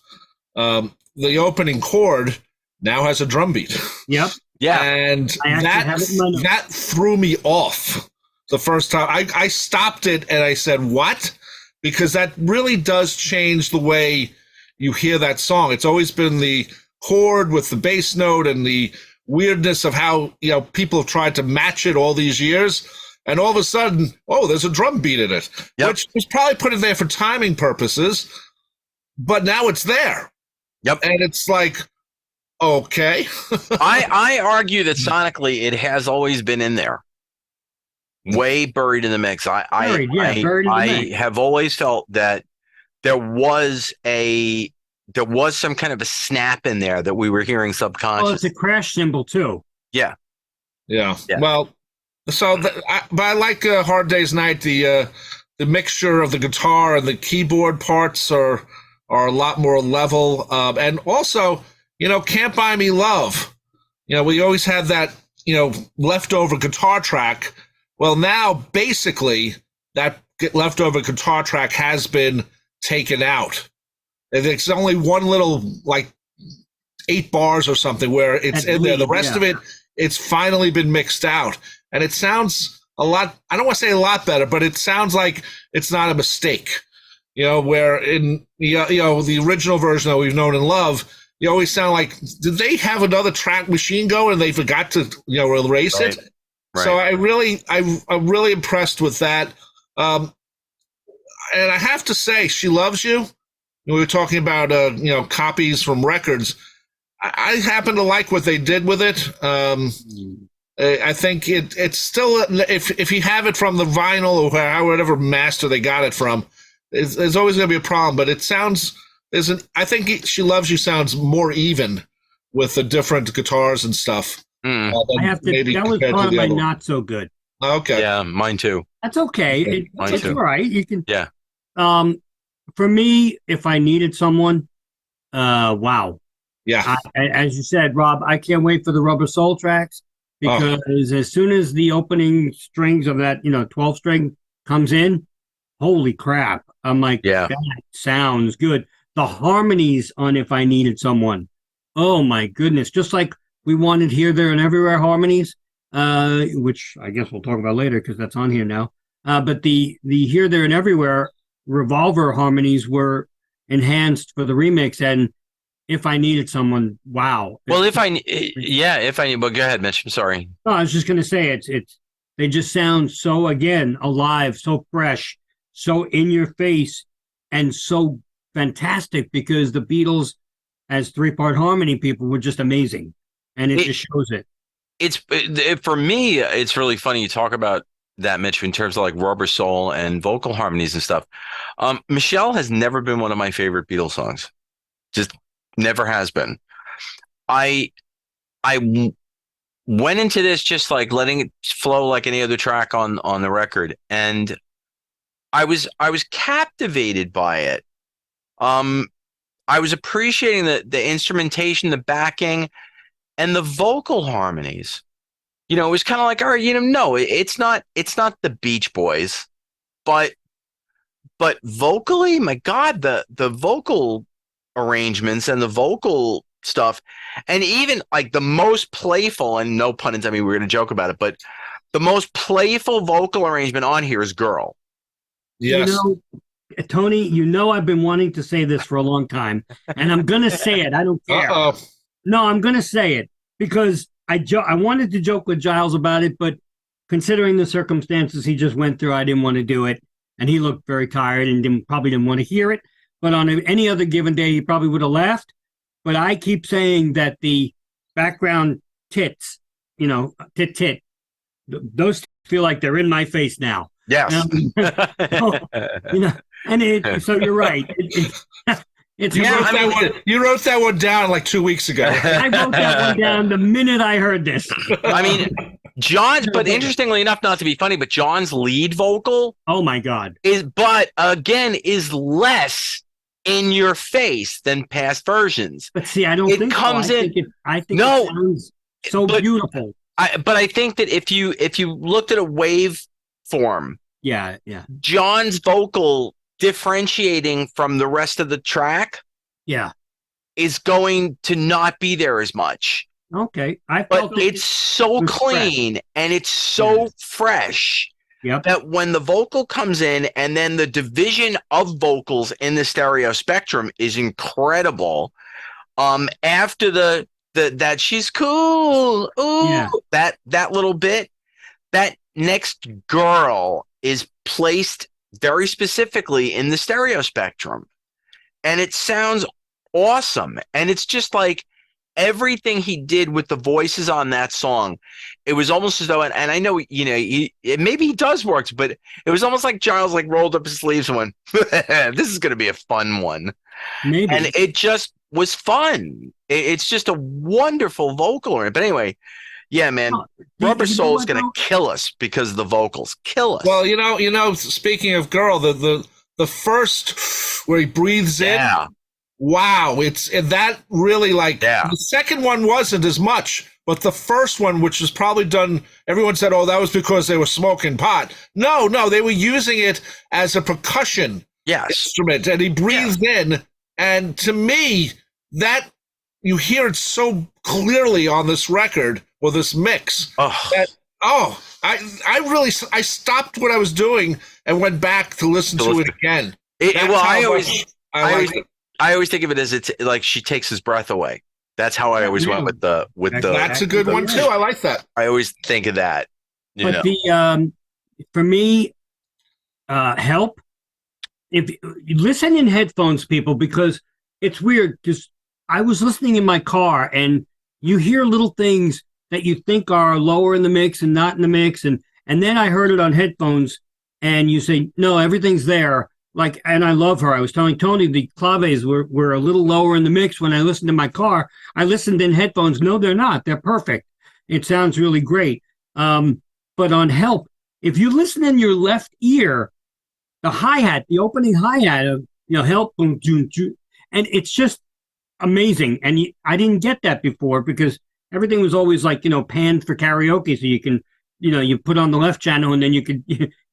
the opening chord now has a drum beat. Yep. Yeah. And that threw me off the first time. I stopped it and I said, what? Because that really does change the way you hear that song. It's always been the chord with the bass note and the weirdness of how people have tried to match it all these years. And all of a sudden, there's a drum beat in it, which was probably put in there for timing purposes. But now it's there. Yep. And it's like, okay. I argue that sonically it has always been in there. Way buried in the mix. I have always felt that there was some kind of a snap in there that we were hearing subconsciously. Well, it's a crash cymbal too. Yeah. Well, but I like Hard Day's Night. The mixture of the guitar and the keyboard parts are a lot more level. And also, Can't Buy Me Love. We always had that leftover guitar track. Well, now basically that leftover guitar track has been taken out. It's only one little 8 bars or something where it's in there. The rest of it, it's finally been mixed out, and it sounds a lot. I don't want to say a lot better, but it sounds like it's not a mistake. Where in the original version that we've known and love, you always sound like, did they have another track machine going and they forgot to, erase it? Right. So I'm really impressed with that. And I have to say, She Loves You. We were talking about, copies from records. I happen to like what they did with it. I think it's still, if you have it from the vinyl or whatever master they got it from, there's always going to be a problem. But it sounds, I think She Loves You sounds more even with the different guitars and stuff. I have to. That was part of my not so good. Okay. Yeah, mine too. That's okay. It's all right. You can. Yeah. For me, if I needed someone, wow. Yeah. As you said, Rob, I can't wait for the Rubber Soul tracks because as soon as the opening strings of that 12 string comes in, holy crap! I'm like, that sounds good. The harmonies on If I Needed Someone, oh my goodness! Just like we wanted Here, There, and Everywhere harmonies, which I guess we'll talk about later because that's on here now. But the Here, There, and Everywhere Revolver harmonies were enhanced for the remix, and If I Needed Someone, wow. Well, but go ahead, Mitch. I'm sorry. No, I was just going to say they just sound so, again, alive, so fresh, so in your face, and so fantastic because the Beatles as 3-part harmony people were just amazing. And it just shows it. For me, it's really funny you talk about that, Mitch, in terms of like Rubber Soul and vocal harmonies and stuff. Michelle has never been one of my favorite Beatles songs. Just never has been. I went into this just like letting it flow like any other track on the record, and I was captivated by it. I was appreciating the instrumentation, the backing, and the vocal harmonies. It was kind of like, all right, no, it's not the Beach Boys, but vocally, my God, the vocal arrangements and the vocal stuff, and even like the most playful, and no pun intended, we're going to joke about it, but the most playful vocal arrangement on here is Girl. Yes. Tony, I've been wanting to say this for a long time, and I'm going to say it. I don't care. No, I'm going to say it because I wanted to joke with Giles about it, but considering the circumstances he just went through, I didn't want to do it. And he looked very tired and probably didn't want to hear it. But on any other given day, he probably would have laughed. But I keep saying that the background tits, tit, those feel like they're in my face now. Yes. So you're right. You wrote that one down like 2 weeks ago. I wrote that one down the minute I heard this. I mean, but interestingly enough, not to be funny, but John's lead vocal, oh my God, is less in your face than past versions. But see, I don't think comes so. I think it sounds so beautiful. But I think that if you looked at a wave form, yeah, John's vocal differentiating from the rest of the track, is going to not be there as much. Okay, but it's so clean fresh. And it's so fresh that when the vocal comes in, and then the division of vocals in the stereo spectrum is incredible. After that she's cool, that little bit, that next Girl is placed very specifically in the stereo spectrum, and it sounds awesome. And it's just like everything he did with the voices on that song, it was almost as though, and I know maybe he does work, but it was almost like Giles like rolled up his sleeves and went, this is going to be a fun one. Maybe. And it just was fun. It's just a wonderful vocal. But anyway, yeah, man, Rubber Soul is going to kill us because of the vocals. Kill us. Well, speaking of Girl, the first where he breathes in, wow, it's that really like the second one wasn't as much, but the first one, which was probably done, everyone said, oh, that was because they were smoking pot. No, they were using it as a percussion instrument, and he breathed in, and to me, that you hear it so clearly on this record or this mix. I stopped what I was doing and went back to listen to it again. I always I always think of it as it's like she takes his breath away. That's how I always went with the That's a good one too. I like that. I always think of that. But for me, Help. If you listen in headphones, people, because it's weird. Because I was listening in my car, and you hear little things that you think are lower in the mix and not in the mix, and then I heard it on headphones, and you say, no, everything's there. Like, and I love her. I was telling Tony the claves were a little lower in the mix when I listened in my car. I listened in headphones. No, they're not. They're perfect. It sounds really great. But on Help, if you listen in your left ear, the hi-hat, the opening hi-hat of, Help, boom, and it's just amazing. And I didn't get that before because everything was always like, panned for karaoke. So you can, you put on the left channel and then you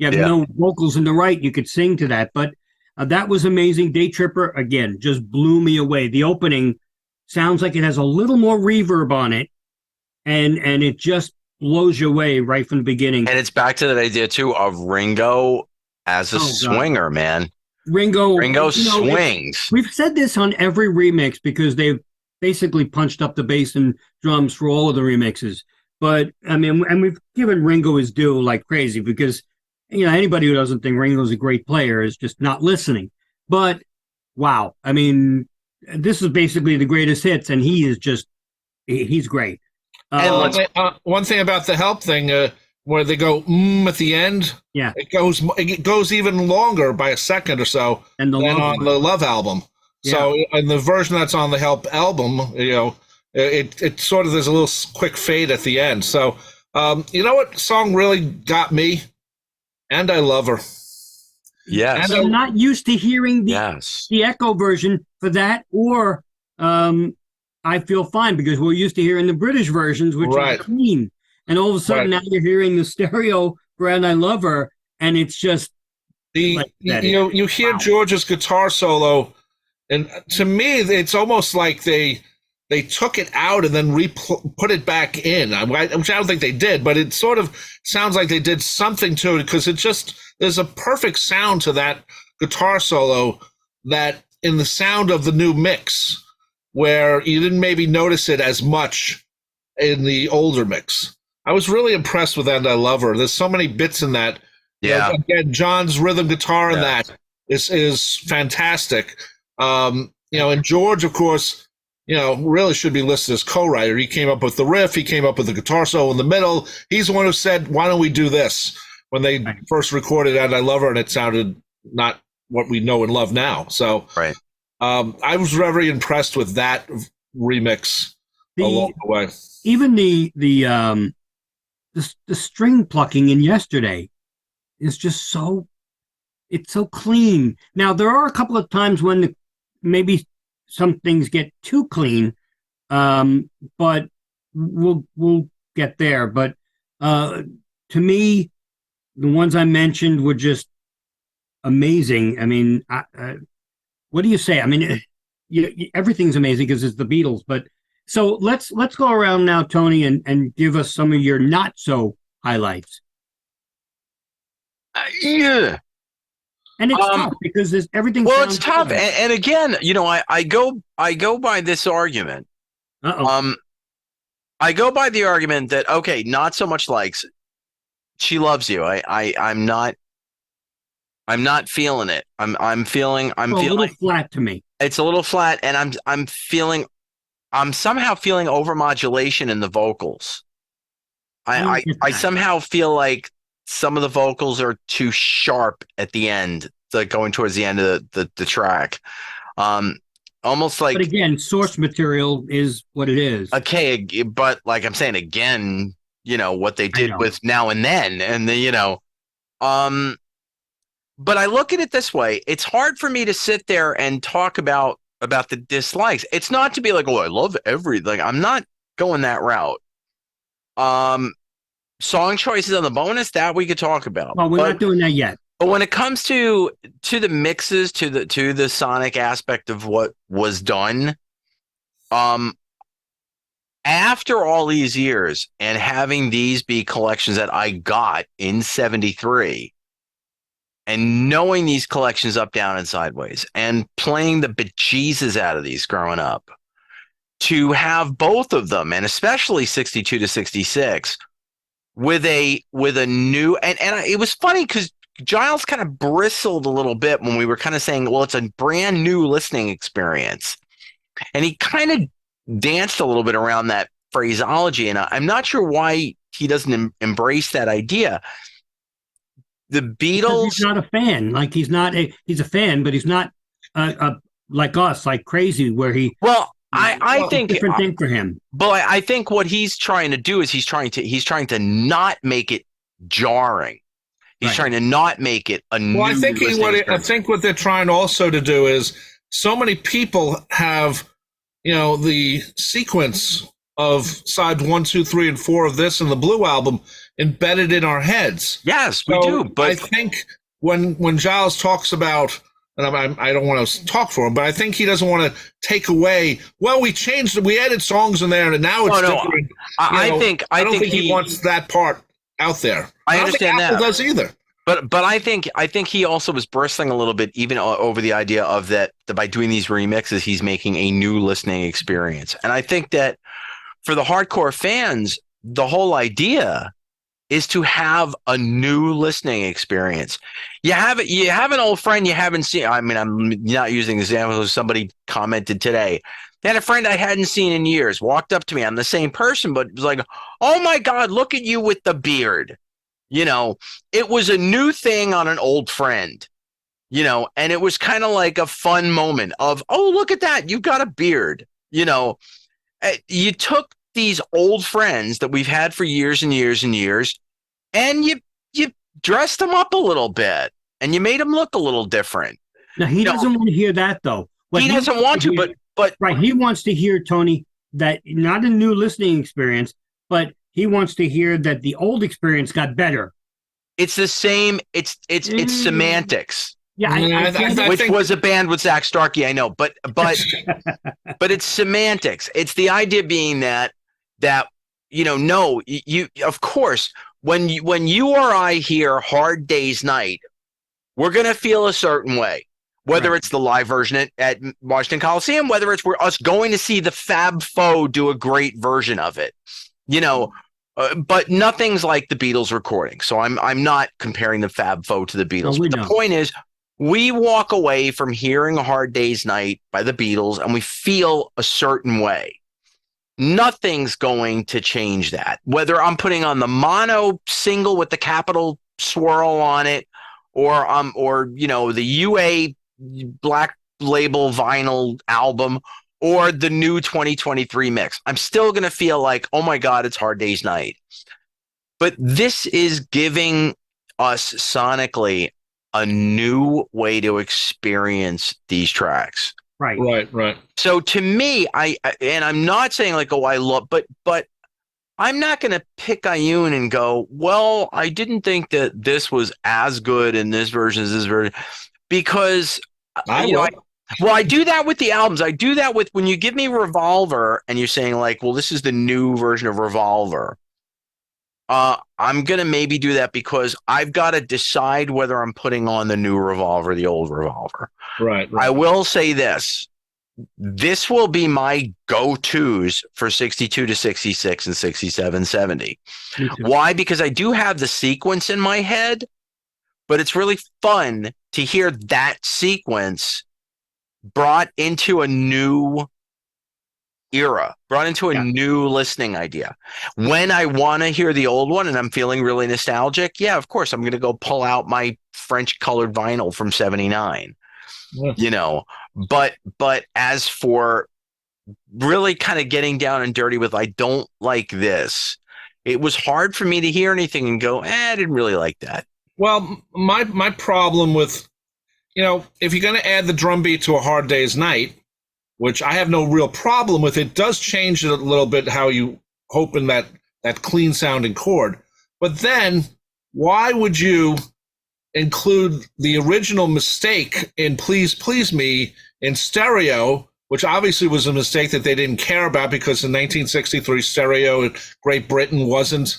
have no vocals in the right. You could sing to that. But that was amazing. Day Tripper, again, just blew me away. The opening sounds like it has a little more reverb on it. And it just blows you away right from the beginning. And it's back to that idea too of Ringo as a swinger, man. Ringo swings. We've said this on every remix because they've basically punched up the bass and drums for all of the remixes. But I mean, and we've given Ringo his due like crazy because anybody who doesn't think Ringo's a great player is just not listening. But wow, I mean, this is basically the greatest hits, and he's great. And one thing about the Help thing, where they go at the end, it goes even longer by a second or so than on the Love album. Yeah. So, in the version that's on the Help album, it sort of there's a little quick fade at the end. So, you know what song really got me? And I Love Her. Yes. And I'm not used to hearing the Echo version for that, or I Feel Fine, because we're used to hearing the British versions, which are clean. And all of a sudden now you're hearing the stereo for And I Love Her, and it's just you hear George's guitar solo, and to me it's almost like they took it out and then put it back in, which I don't think they did, but it sort of sounds like they did something to it because there's a perfect sound to that guitar solo that in the sound of the new mix, where you didn't maybe notice it as much in the older mix. I was really impressed with And I Love Her. There's so many bits in that. Yeah. Again, John's rhythm guitar in that is fantastic. And George, of course, really should be listed as co-writer. He came up with the riff. He came up with the guitar solo in the middle. He's the one who said, why don't we do this? When they first recorded And I Love Her, and it sounded not what we know and love now. So I was very impressed with that remix along the way. Even the string plucking in Yesterday is just it's so clean. Now there are a couple of times when maybe some things get too clean, but we'll get there. But to me, the ones I mentioned were just amazing. I mean, what do you say? I mean, everything's amazing because it's the Beatles. But so let's go around now, Tony, and give us some of your not so highlights. Yeah. And it's tough because there's everything. Well, it's tough, and again, I go by this argument. I go by the argument that not so much likes. She Loves You. I'm not feeling it. I'm feeling a little flat to me. It's a little flat, and I'm somehow feeling overmodulation in the vocals. I somehow feel like some of the vocals are too sharp at the end, like going towards the end of the track. Almost like. But again, source material is what it is. Okay, but like I'm saying again, what they did with Now and Then, and but I look at it this way: it's hard for me to sit there and talk about the dislikes. It's not to be like, I love everything. I'm not going that route. Song choices on the bonus that we could talk about. Well, we're not doing that yet. But when it comes to the mixes, to the sonic aspect of what was done, after all these years and having these be collections that I got in '73, and knowing these collections up, down, and sideways, and playing the bejesus out of these growing up, to have both of them, and especially 62 to 66, with a new, and it was funny because Giles kind of bristled a little bit when we were kind of saying, well, it's a brand new listening experience. And he kind of danced a little bit around that phraseology. And I'm not sure why he doesn't embrace that idea. The Beatles. He's not a fan. Like he's a fan, but he's not like us, like crazy, where he. Well, I think different thing for him. But I think what he's trying to do is he's trying to not make it jarring. He's trying to not make it a new. Well, I think what they're trying also to do is so many people have, the sequence of side 1, 2, 3, and 4 of this and the Blue album embedded in our heads. Yes, we do. But I think when Giles talks about, and I don't want to talk for him, but I think he doesn't want to take away. Well, we changed it. We added songs in there, and now it's different. I don't think he wants that part out there. I understand that. Apple does either. But I think he also was bristling a little bit even over the idea of that by doing these remixes, he's making a new listening experience. And I think that for the hardcore fans, the whole idea is to have a new listening experience. You have an old friend you haven't seen. I mean, I'm not using the example of somebody commented today. They had a friend I hadn't seen in years, walked up to me. I'm the same person, but it was like, oh my God, look at you with the beard. It was a new thing on an old friend, and it was kind of like a fun moment of, oh, look at that. You've got a beard. You took these old friends that we've had for years and years and years, and you dressed them up a little bit and you made them look a little different. Now, he doesn't want to hear that, though. He doesn't want to, but right. He wants to hear, Tony, that not a new listening experience, but he wants to hear that the old experience got better. It's the same. It's semantics. Yeah, which was a band with Zach Starkey, I know, but but it's semantics. It's the idea being that no, you of course when you or I hear Hard Day's Night, we're gonna feel a certain way. Whether it's the live version at Washington Coliseum, whether it's us going to see the Fab Four do a great version of it, but nothing's like the Beatles recording. So I'm not comparing the Fab Four to the Beatles. But the point is, we walk away from hearing A Hard Day's Night by the Beatles and we feel a certain way. Nothing's going to change that. Whether I'm putting on the mono single with the capital swirl on it, or the UA Black Label vinyl album, or the new 2023 mix, I'm still going to feel like, oh my God, it's Hard Day's Night. But this is giving us sonically a new way to experience these tracks. Right. So to me, I'm not saying like, oh, I love, but I'm not going to pick Ioun and go, well, I didn't think that this was as good in this version as this version, because I do that with the albums. I do that with when you give me Revolver and you're saying like, well, this is the new version of Revolver. I'm going to maybe do that because I've got to decide whether I'm putting on the new Revolver, the old Revolver. Right. I will say this. This will be my go-tos for 62 to 66 and 67, 70. Why? Because I do have the sequence in my head, but it's really fun to hear that sequence brought into a new era, brought into a new listening idea. When I want to hear the old one and I'm feeling really nostalgic, yeah, of course, I'm going to go pull out my French colored vinyl from 79, but as for really kind of getting down and dirty with, I don't like this, it was hard for me to hear anything and go, I didn't really like that. Well, my problem with, if you're going to add the drum beat to A Hard Day's Night, which I have no real problem with, it does change it a little bit how you open that clean sounding chord. But then why would you include the original mistake in Please Please Me in stereo, which obviously was a mistake that they didn't care about because in 1963 stereo in Great Britain wasn't,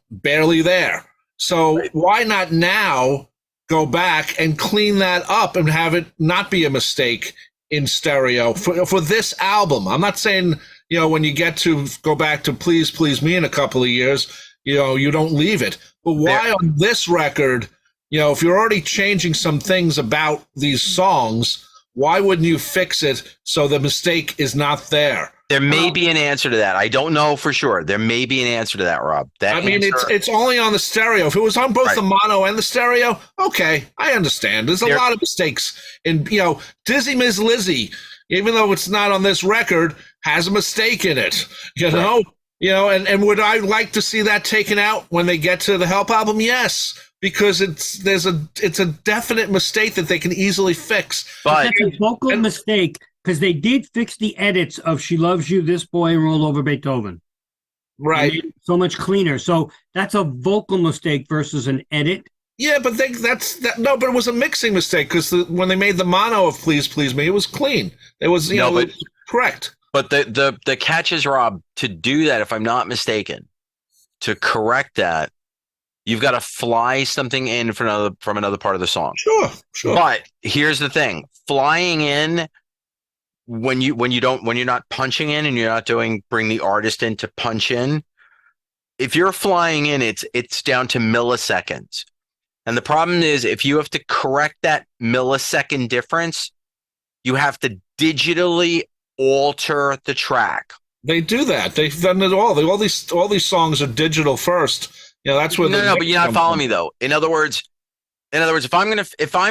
barely there. So why not now go back and clean that up and have it not be a mistake in stereo for this album. I'm not saying, when you get to go back to Please Please Me in a couple of years, you don't leave it. But why on this record, if you're already changing some things about these songs, why wouldn't you fix it so the mistake is not there? There may be an answer to that. I don't know for sure. There may be an answer to that, Rob. It's only on the stereo. If it was on both the mono and the stereo, okay, I understand. There's a lot of mistakes. And, Dizzy Miss Lizzy, even though it's not on this record, has a mistake in it, and would I like to see that taken out when they get to the Help album? Yes, because it's a definite mistake that they can easily fix. But it's a vocal mistake, because they did fix the edits of She Loves You, This Boy, and Roll Over Beethoven. Right. So much cleaner. So that's a vocal mistake versus an edit. Yeah, but but it was a mixing mistake, because when they made the mono of Please Please Me, it was clean. It was, it was correct. But the catch is, Rob, to do that, if I'm not mistaken, to correct that, you've got to fly something in from another part of the song. Sure. But here's the thing: flying in when you're not punching in and you're not bring the artist in to punch in. If you're flying in, it's down to milliseconds, and the problem is if you have to correct that millisecond difference, you have to digitally alter the track. They do that. They've done it all. All these songs are digital first. That's where but you're not following me though. In other words, if I'm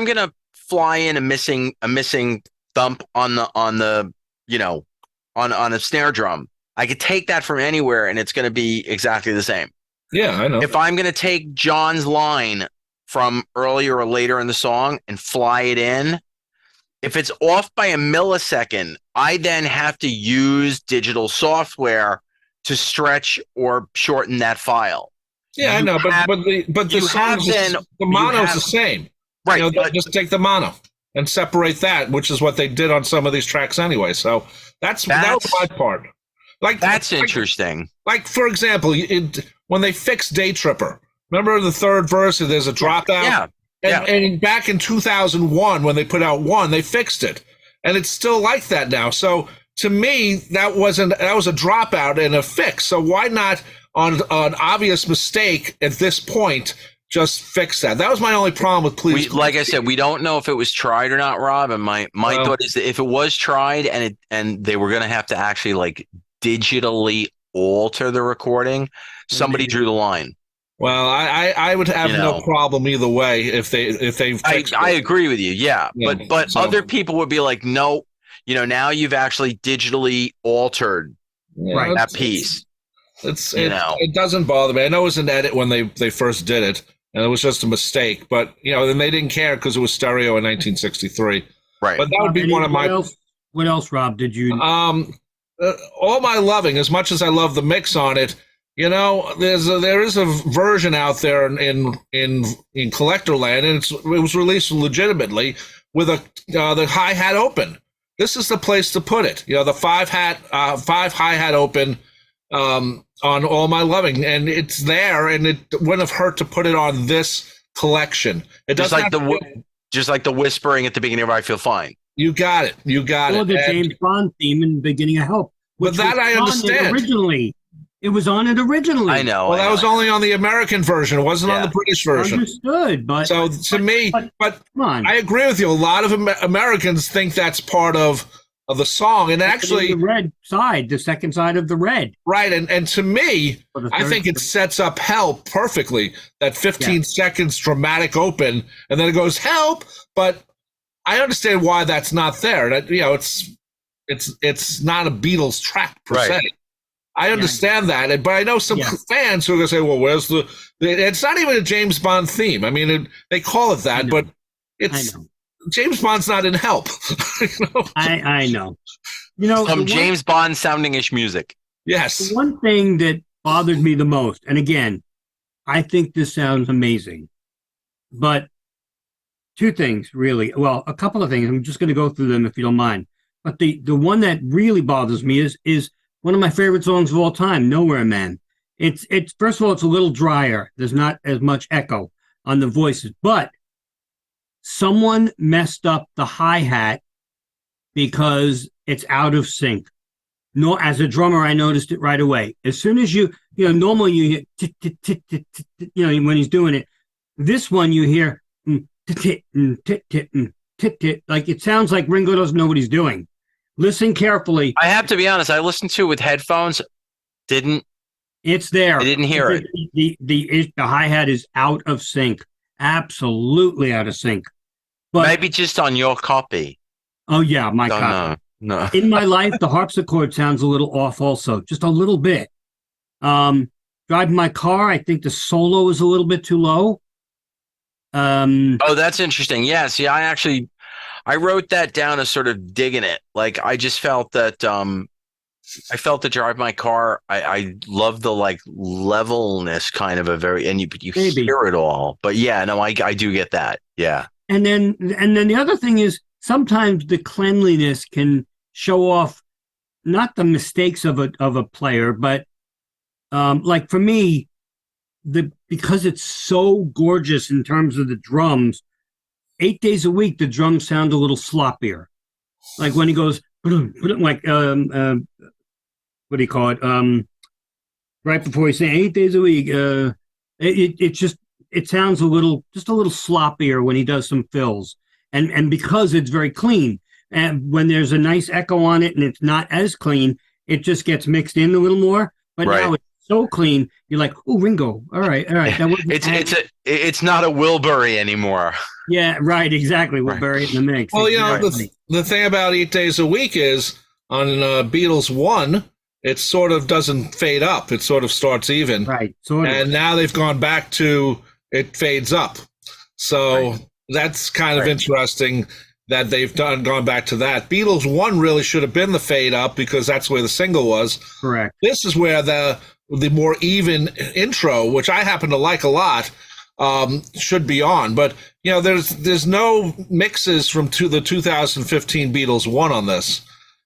gonna fly in a missing thump on a snare drum, I could take that from anywhere and it's gonna be exactly the same. Yeah, I know. If I'm gonna take John's line from earlier or later in the song and fly it in, if it's off by a millisecond, I then have to use digital software to stretch or shorten that file. Yeah, I know, but the mono's the same. Right. Just take the mono and separate that, which is what they did on some of these tracks anyway. So that was my part. That's interesting. Like, for example, when they fixed Day Tripper, remember the third verse, there's a dropout? Yeah. And back in 2001, when they put out One, they fixed it. And it's still like that now. So to me, that was a dropout and a fix. So why not, on an obvious mistake at this point, just fix that? That was my only problem with Please. Like I said, we don't know if it was tried or not, Rob. And my thought is that if it was tried and they were going to have to actually digitally alter the recording, somebody drew the line. Well, I would have no problem either way if they. I agree with you, yeah. But other people would be like, no, now you've actually digitally altered that piece. It doesn't bother me. I know it was an edit when they first did it, and it was just a mistake. But then they didn't care because it was stereo in 1963. Right. But that would be one of my. What else, Rob? Did you? All My Loving. As much as I love the mix on it. There is a version out there in collector land, and it was released legitimately with the hi-hat open. This is the place to put it. The five hi-hat open on All My Loving, and it's there, and it wouldn't have hurt to put it on this collection. It just like the whispering at the beginning of I Feel Fine. You got it. Or the James Bond theme in the beginning of Help. But that I understand. Originally. It was on it originally. I know. Well, that was only on the American version. It wasn't on the British version. Understood, but so to me, but come on. I agree with you. A lot of Americans think that's part of the song, and actually, the red side, the second side of the red, right? And to me, I think it sets up Help perfectly. That 15 seconds dramatic open, and then it goes Help. But I understand why that's not there. That it's not a Beatles track per se. I understand that, but I know some fans who are going to say, well, where's it's not even a James Bond theme. I mean, they call it that, but it's James Bond's not in Help. I know. Some James Bond sounding-ish music. Yes. The one thing that bothered me the most, and again, I think this sounds amazing, but two things, really. Well, a couple of things. I'm just going to go through them if you don't mind. But the one that really bothers me is one of my favorite songs of all time, Nowhere Man. It's first of all, it's a little drier. There's not as much echo on the voices, but someone messed up the hi-hat because it's out of sync. No, as a drummer, I noticed it right away. As soon as normally you hear tit, tit, tit, tit, tit, when he's doing it. This one you hear tit, tit, tit, tit, tit, like it sounds like Ringo doesn't know what he's doing. Listen carefully. I have to be honest. I listened to it with headphones. It's there. I didn't hear it. The hi-hat is out of sync. Absolutely out of sync. But maybe just on your copy. Oh yeah, my copy. No. In my life, the harpsichord sounds a little off also, just a little bit. Driving my car, I think the solo is a little bit too low. Oh, that's interesting. Yeah, see, I wrote that down as sort of digging it. Like, I just felt that I felt to drive my car. I love the like levelness kind of a very, and you hear it all. But yeah, no, I do get that. Yeah. And then the other thing is sometimes the cleanliness can show off not the mistakes of a player, but like for me, because it's so gorgeous in terms of the drums, 8 days a week the drums sound a little sloppier. Like when he goes like what do you call it? Right before he's saying 8 days a week, it sounds just a little sloppier when he does some fills. And because it's very clean, and when there's a nice echo on it and it's not as clean, it just gets mixed in a little more. But now it's so clean, you're like, oh, Ringo, all right. It's not a Wilbury anymore. Yeah, right, exactly. We'll bury it in the mix. Well, exactly. the thing about 8 days a week is on Beatles 1, it sort of doesn't fade up. It sort of starts even. Right. Sort of. And now they've gone back to it fades up. So that's kind of interesting that they've gone back to that. Beatles 1 really should have been the fade up because that's where the single was. Correct. This is where the more even intro, which I happen to like a lot, should be on. But there's no mixes from the 2015 Beatles 1 on this.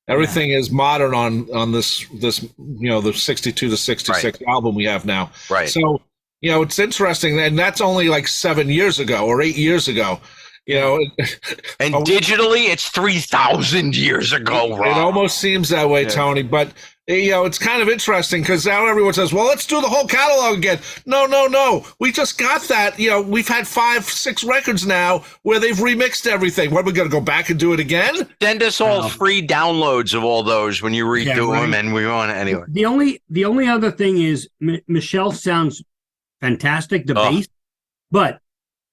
Everything is modern on this the 62 to 66 album we have now. Right. So it's interesting, and that's only like 7 years ago or 8 years ago. And digitally, it's 3,000 years ago, Rob. It almost seems that way, Tony. But it's kind of interesting because now everyone says, well, let's do the whole catalog again. No. We just got that. We've had 5-6 records now where they've remixed everything. What, are we going to go back and do it again? Send us all free downloads of all those when you redo them, and we want it anyway. The only other thing is Michelle sounds fantastic, the bass, but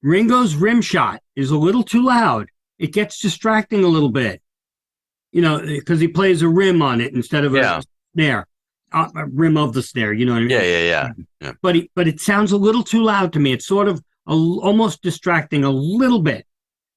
Ringo's rim shot is a little too loud. It gets distracting a little bit, because he plays a rim on it instead of a snare, a rim of the snare. You know what I mean? Yeah. But it sounds a little too loud to me. It's sort of almost distracting a little bit.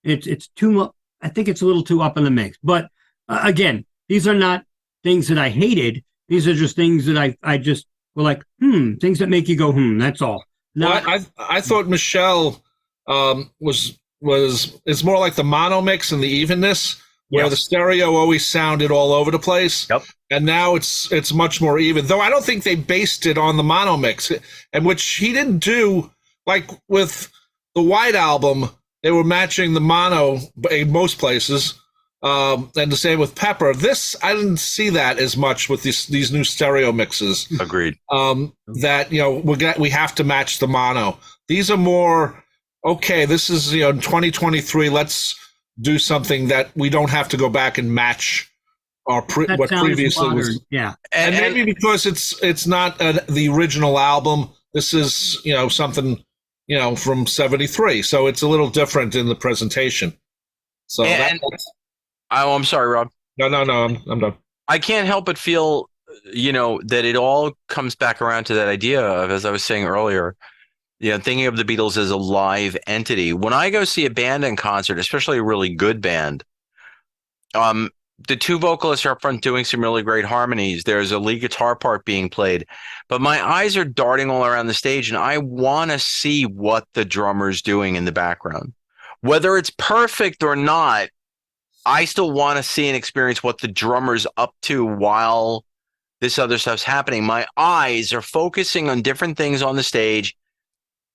It's too. I think it's a little too up in the mix. But again, these are not things that I hated. These are just things that I just were like, things that make you go, That's all. I thought Michelle it's more like the mono mix and the evenness where the stereo always sounded all over the place. Yep. And now it's much more even, though I don't think they based it on the mono mix, and which he didn't do. Like with the White Album, they were matching the mono in most places, and the same with Pepper. This, I didn't see that as much with these new stereo mixes. Agreed. That we have to match the mono. These are more okay. This is 2023. Let's do something that we don't have to go back and match what previously modern. was. Yeah, and maybe because it's not the original album. This is something from '73, so it's a little different in the presentation. So I'm sorry, Rob. No, I'm done. I can't help but feel that it all comes back around to that idea of, as I was saying earlier, thinking of the Beatles as a live entity. When I go see a band in concert, especially a really good band, the two vocalists are up front doing some really great harmonies. There's a lead guitar part being played, but my eyes are darting all around the stage, and I want to see what the drummer's doing in the background. Whether it's perfect or not, I still want to see and experience what the drummer's up to while this other stuff's happening. My eyes are focusing on different things on the stage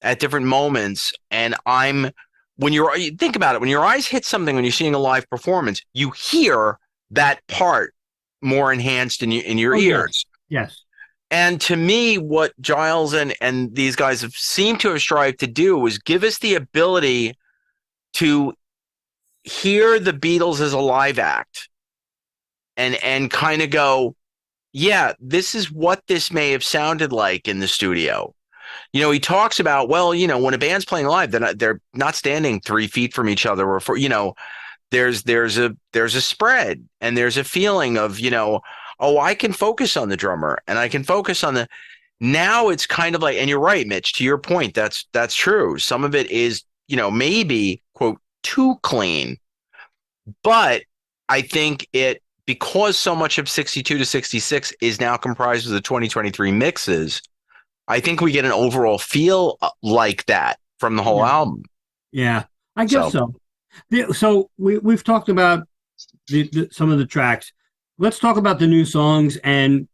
at different moments, and I'm think about it, when your eyes hit something, when you're seeing a live performance, you hear that part more enhanced in your ears. Yes. And to me, what Giles and these guys have seemed to have strived to do is give us the ability to hear the Beatles as a live act and kind of go, yeah, this is what this may have sounded like in the studio. He talks about, well, when a band's playing live, they're not standing 3 feet from each other, or there's a spread and there's a feeling of, oh, I can focus on the drummer and I can focus on now it's kind of like, and you're right, Mitch, to your point, that's true. Some of it is, maybe quote too clean, but I think because so much of 62 to 66 is now comprised of the 2023 mixes, I think we get an overall feel like that from the whole album. Yeah, I guess so. So we've talked about some of the tracks. Let's talk about the new songs, and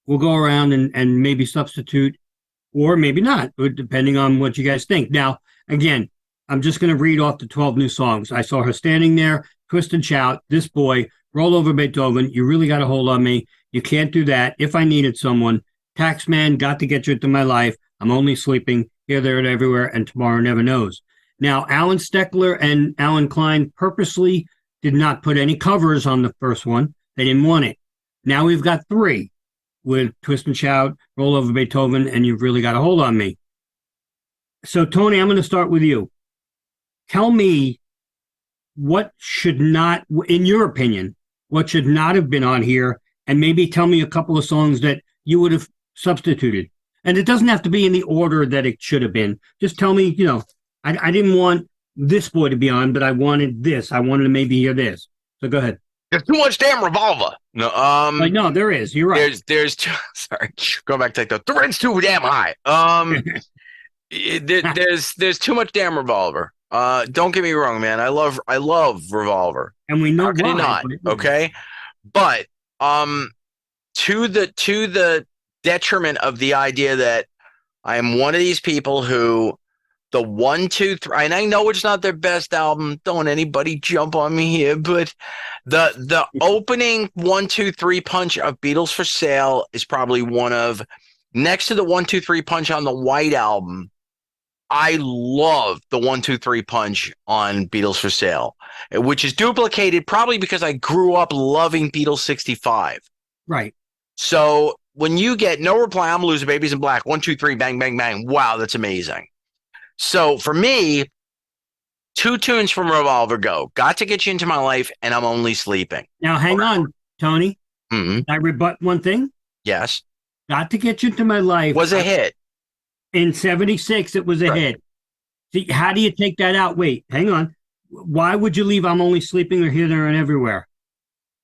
we'll go around and maybe substitute or maybe not, depending on what you guys think. Now, again, I'm just going to read off the 12 new songs. I Saw Her Standing There, Twist and Shout, This Boy, Roll Over Beethoven, You Really Got a Hold on Me, You Can't Do That, If I Needed Someone, Taxman, Got to Get You Into My Life, I'm Only Sleeping, Here, There, and Everywhere, and Tomorrow Never Knows. Now, Alan Steckler and Alan Klein purposely did not put any covers on the first one. They didn't want it. Now we've got 3 with Twist and Shout, Roll Over Beethoven, and You've Really Got a Hold on Me. So, Tony, I'm going to start with you. Tell me what should not, in your opinion, what should not have been on here, and maybe tell me a couple of songs that you would have substituted. And it doesn't have to be in the order that it should have been. Just tell me, I didn't want This Boy to be on, but I wanted this. I wanted to maybe hear this. So go ahead. There's too much damn Revolver. No, there is. You're right. There's too, sorry. Go back to the rent's too damn high. There's too much damn Revolver. Don't get me wrong, man. I love Revolver. And we know why. Not, okay? But to the detriment of the idea that I am one of these people who the 1, 2, 3, and I know it's not their best album. Don't anybody jump on me here, but the opening 1, 2, 3 punch of Beatles for Sale is probably one of, next to the 1, 2, 3 punch on the White Album. I love the 1, 2, 3 punch on Beatles for Sale, which is duplicated probably because I grew up loving Beatles 65. Right. So when you get No Reply, I'm a Loser, Babies in Black, 1, 2, 3, bang, bang, bang. Wow, that's amazing. So for me, 2 tunes from Revolver go, Got to Get You Into My Life, and I'm Only Sleeping. Now, hang on, Tony. Mm-hmm. I rebut one thing. Yes. Got to Get You Into My Life was a hit. In 76, it was a hit. See, how do you take that out? Wait, hang on. Why would you leave I'm Only Sleeping or Here, There, and Everywhere?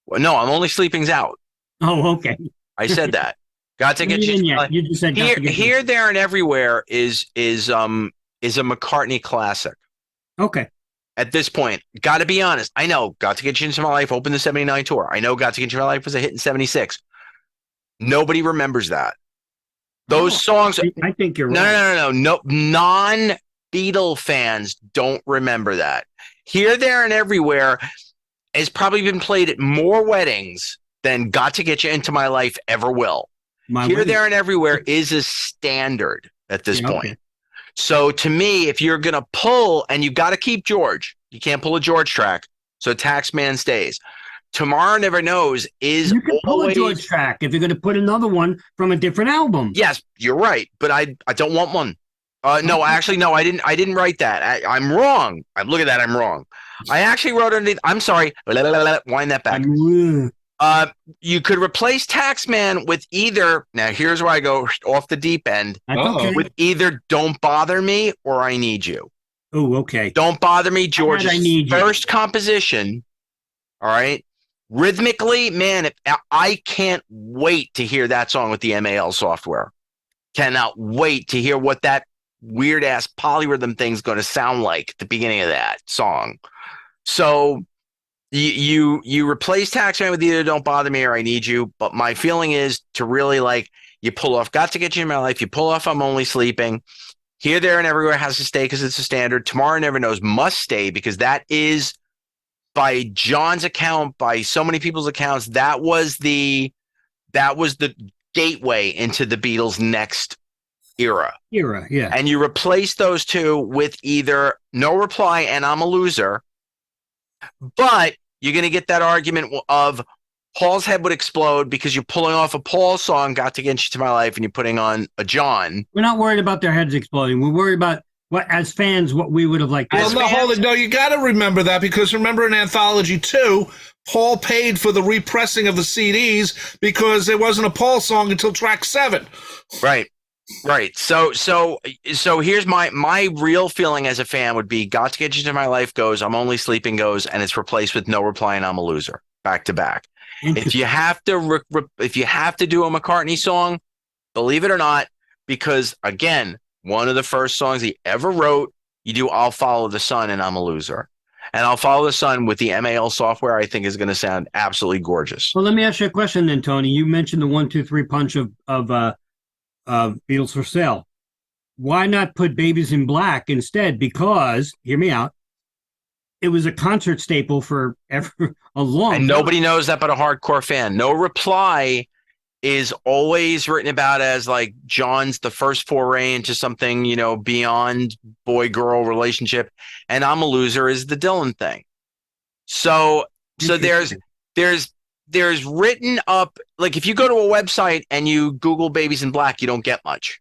Well, no, I'm Only Sleeping's out. Oh, okay. I said that. Got to Get You. You just said Here, There, and Everywhere is a McCartney classic. Okay. At this point, got to be honest. I know Got to Get You Into My Life opened the 79 tour. I know Got to Get You Into My Life was a hit in 76. Nobody remembers that. Those songs. I think you're right. No. Non-Beatle fans don't remember that. Here, There, and Everywhere has probably been played at more weddings than Got to Get You Into My Life ever will. Here, There, and Everywhere is a standard at this point. Okay. So to me, if you're going to pull, and you've got to keep George, you can't pull a George track. So Taxman stays. Tomorrow Never Knows is you can pull a George track if you're going to put another one from a different album. Yes, you're right, but I don't want one. No, actually, no, I didn't write that. I'm wrong. Look at that, I'm wrong. I actually wrote underneath. I'm sorry. Wind that back. You could replace Taxman with either. Now, here's where I go off the deep end. Okay. With either Don't Bother Me or I Need You. Oh, okay. Don't Bother Me, George's first composition. All right. Rhythmically, man, I can't wait to hear that song with the M.A.L. software. Cannot wait to hear what that weird ass polyrhythm thing's going to sound like at the beginning of that song. So you replace Taxman with either Don't Bother Me or I Need You. But my feeling is to really you pull off Got to Get You in My Life. You pull off I'm Only Sleeping. Here, There, and Everywhere has to stay because it's a standard. Tomorrow Never Knows must stay because that is, by John's account, by so many people's accounts, that was the gateway into the Beatles' next era. Yeah. And you replace those two with either No Reply and I'm a Loser, but you're going to get that argument of Paul's head would explode because you're pulling off a Paul song, Got to Get You to My Life, and you're putting on a John. We're not worried about their heads exploding. We're worried about as fans, what we would have liked. Well, no, you got to remember that, because remember in Anthology 2, Paul paid for the repressing of the CDs because there wasn't a Paul song until track 7. Right. So here's my real feeling as a fan would be Got to Get You to My Life goes, I'm Only Sleeping goes, and it's replaced with No Reply and I'm a Loser back to back. If you have to do a McCartney song, believe it or not, because again, one of the first songs he ever wrote, you do I'll Follow the Sun and I'm a Loser. And I'll Follow the Sun with the M.A.L. software, I think is going to sound absolutely gorgeous. Well, let me ask you a question then, Tony. You mentioned the 1, 2, 3 punch of Beatles for Sale. Why not put Babies in Black instead? Because, hear me out, it was a concert staple for a long time. And nobody knows that but a hardcore fan. No Reply is always written about as like John's the first foray into something, beyond boy-girl relationship. And I'm a Loser is the Dylan thing. So there's written up, like if you go to a website and you Google Babies in Black, you don't get much.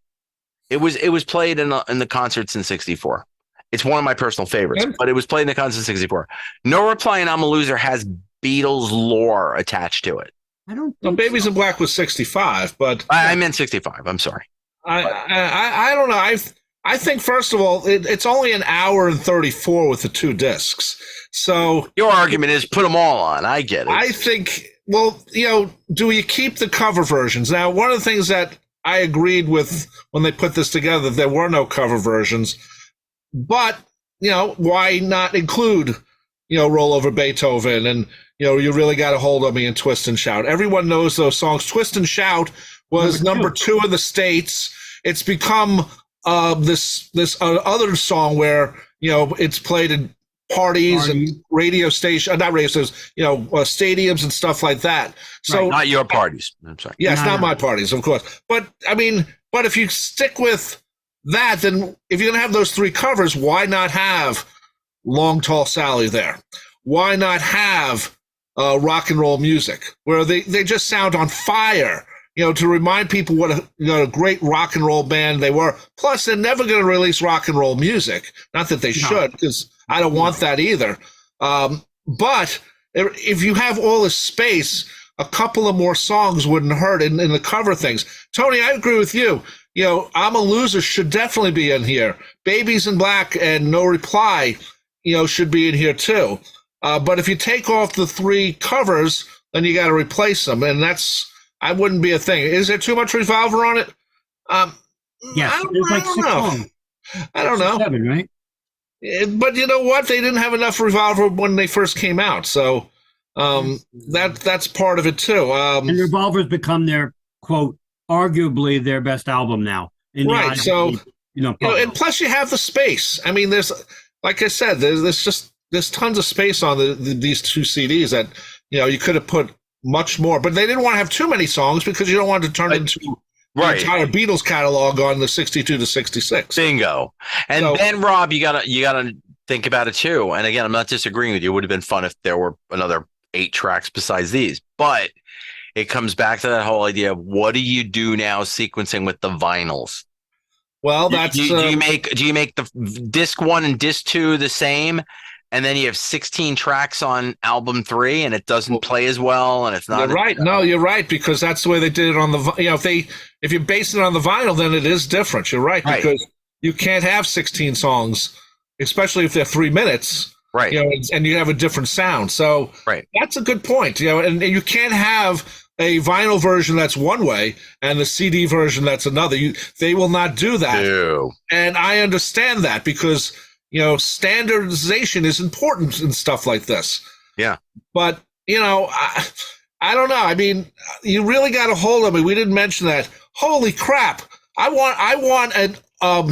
It was played in the concerts in 64. It's one of my personal favorites, but it was played in the concerts in 64. No Reply and I'm a Loser has Beatles lore attached to it. I don't think Well, Babies in Black was 65, but I meant 65. I'm sorry. I don't know. I think, first of all, it's only an hour and 34 with the 2 discs. So your argument is put them all on. I get it. I think, well, do you keep the cover versions? Now, one of the things that I agreed with when they put this together, there were no cover versions. But, why not include, Roll Over Beethoven and, You Really Got a Hold of Me and Twist and Shout. Everyone knows those songs. Twist and Shout was number 2 in the States. It's become this other song where, it's played in parties and radio stations, not radio stations, stadiums and stuff like that. So right, not your parties. I'm sorry. Yeah, it's not my parties, of course. But, but if you stick with that, then if you're going to have those 3 covers, why not have Long Tall Sally there? Why not have Rock and Roll Music, where they just sound on fire, to remind people what a great rock and roll band they were. Plus, they're never going to release rock and roll music. Not that they should, because I don't want that either. But if you have all this space, a couple of more songs wouldn't hurt in the cover things. Tony, I agree with you. I'm a Loser should definitely be in here. Babies in Black and No Reply, should be in here too. But if you take off the 3 covers, then you got to replace them. And I wouldn't be a thing. Is there too much Revolver on it? Yes, I don't know. I don't know. 7, right? But you know what? They didn't have enough Revolver when they first came out. So that's part of it too. And Revolver's become their, quote, arguably their best album now. Right. So, and plus you have the space. There's, like I said, there's tons of space on these 2 CDs that, you could have put much more, but they didn't want to have too many songs because you don't want to turn into the entire Beatles catalog on the 62 to 66. Bingo. And then Rob, you gotta think about it too. And again, I'm not disagreeing with you. It would have been fun if there were another 8 tracks besides these, but it comes back to that whole idea of what do you do now sequencing with the vinyls? Well, that's do you make the disc 1 and disc 2 the same, and then you have 16 tracks on album 3, and it doesn't play as well, and it's not. You're right. No, you're right, because that's the way they did it on the. If you base it on the vinyl, then it is different. You're right, because you can't have 16 songs, especially if they're 3 minutes. Right. And you have a different sound. So that's a good point. And you can't have a vinyl version that's one way and the CD version that's another. They will not do that. Ew. And I understand that because, standardization is important in stuff like this. Yeah. But, I don't know. You really got a hold of me. We didn't mention that. Holy crap. I want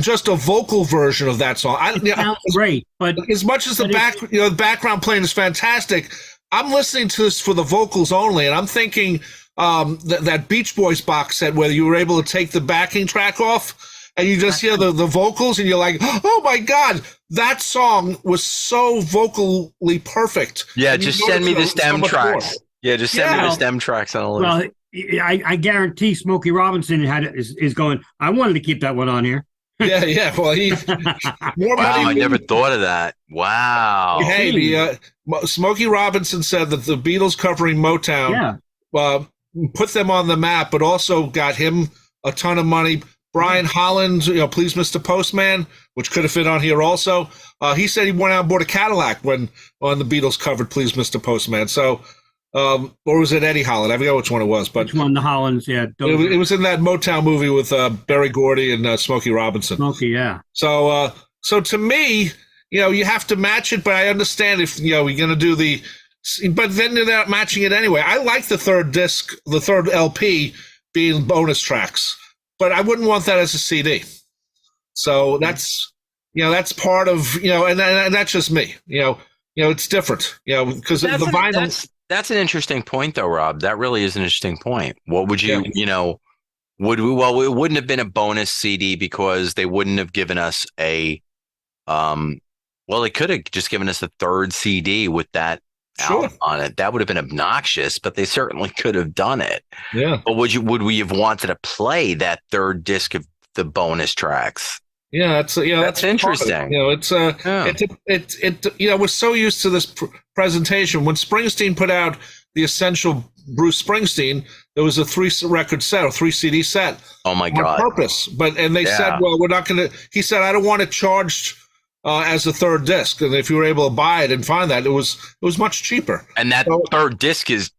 just a vocal version of that song. It sounds great, but as much as the background playing is fantastic, I'm listening to this for the vocals only, and I'm thinking that Beach Boys box set where you were able to take the backing track off and you just hear the vocals and you're like, oh my God, that song was so vocally perfect. Yeah, and just send me the stem tracks. Yeah, just send me the stem tracks on a list. Well, I guarantee Smokey Robinson is going, I wanted to keep that one on here. Yeah. Well, I never thought of that. Wow. Hey, Smokey Robinson said that the Beatles covering Motown put them on the map, but also got him a ton of money. Brian Holland, Please Mr. Postman, which could have fit on here also. He said he went out and bought a Cadillac when the Beatles covered Please Mr. Postman. So, or was it Eddie Holland? I forget which one it was. But which one? The Hollands, yeah. It was in that Motown movie with Berry Gordy and Smokey Robinson. Smokey, yeah. So to me, you have to match it, but I understand if you're going to do but then they're not matching it anyway. I like the third disc, the third LP being bonus tracks, but I wouldn't want that as a CD. So that's part of and that's just me. It's different. Because the vinyl. That's an interesting point, though, Rob. That really is an interesting point. What would you, would we? Well, it wouldn't have been a bonus CD because they wouldn't have given us a. Well, they could have just given us a third CD with that album on it. That would have been obnoxious, but they certainly could have done it. Yeah. But would we have wanted to play that third disc of the bonus tracks? Yeah, that's interesting. We're so used to this presentation. When Springsteen put out the Essential Bruce Springsteen, there was a 3-record set or 3 CD set. Oh my God! On purpose, and they said, well, we're not going to. He said, I don't want it charged as a third disc, and if you were able to buy it and find that, it was much cheaper. And that third disc is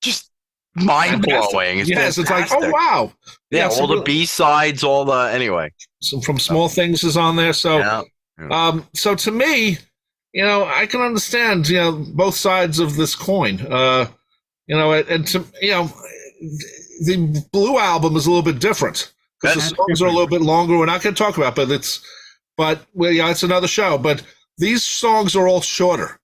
just mind blowing. It's like, oh wow, all the B-sides, all the anyway. From Small Things is on there, so so to me, I can understand both sides of this coin. The Blue album is a little bit different because the songs are a little bit longer. We're not going to talk about, it's another show. But these songs are all shorter,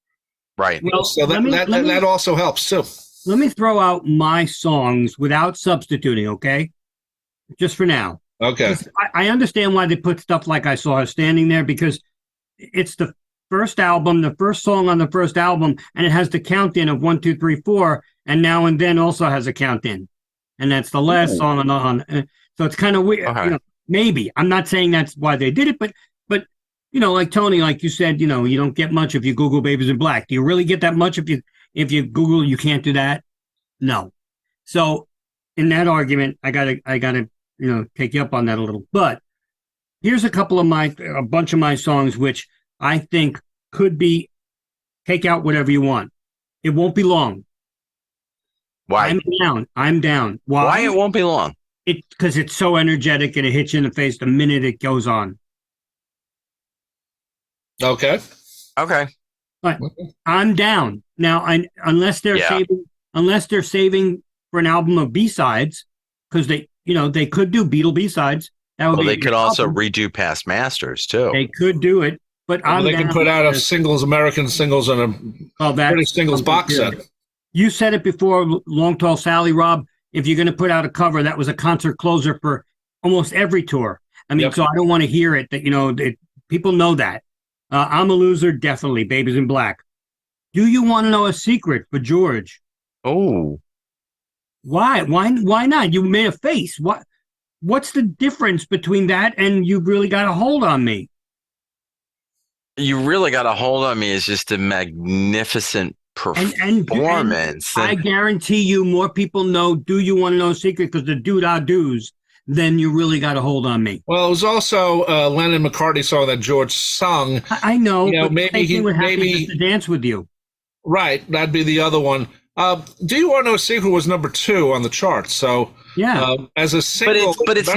right? Well, so that also helps too. Let me throw out my songs without substituting, okay? Just for now. Okay. I understand why they put stuff like I Saw Her Standing there because it's the first album, the first song on the first album, and it has the count in of 1, 2, 3, 4, and Now and Then also has a count in. And that's the last song on. So it's kind of weird. Okay. Maybe. I'm not saying that's why they did it, but like Tony, like you said, you don't get much if you Google Babies in Black. Do you really get that much if you Google, you can't do that? No. So in that argument, I gotta, take you up on that a little. But here's a bunch of my songs, which I think could be, take out whatever you want. It won't be long. Why? I'm down. Why it won't be long? Because it's so energetic and it hits you in the face the minute it goes on. Okay. But I'm down now. Unless they're saving for an album of B-sides, because they could do Beatle B-sides. They could also redo past masters too. They could do it, but they can put out American singles and a British singles box set. You said it before, Long Tall Sally, Rob. If you're going to put out a cover, that was a concert closer for almost every tour. I mean, so I don't want to hear it that people know that. I'm a Loser, definitely. Babies in Black. Do you want to know a secret for George? Oh. Why? Why not? You made a face. What's the difference between that and You Really Got a Hold on Me? You Really Got a Hold on Me is just a magnificent performance. And I guarantee you more people know Do You Want to Know a Secret because the doo-dah-doos than You Really Got a Hold on Me. Well, it was also a Lennon McCartney song that George sung. I know, but maybe he would to dance with you. Right, that'd be the other one. Do You Want to Know a Secret was number 2 on the charts. So as a single, but it's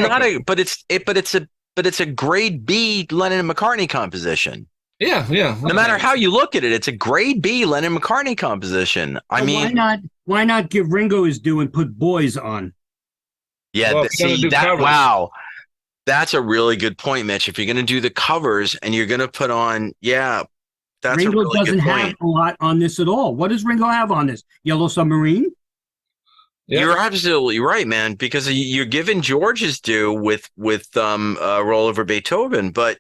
a grade B Lennon and McCartney composition. Yeah. No matter how you look at it, it's a grade B Lennon McCartney composition. Why not give Ringo his due and put Boys on? Yeah, wow. That's a really good point, Mitch. If you're going to do the covers and you're going to put on, that's Ringo a really doesn't good have point. a lot on this at all. What does Ringo have on this? Yellow Submarine? Yeah. You're absolutely right, man, because you're giving George his due with Roll Over Beethoven, but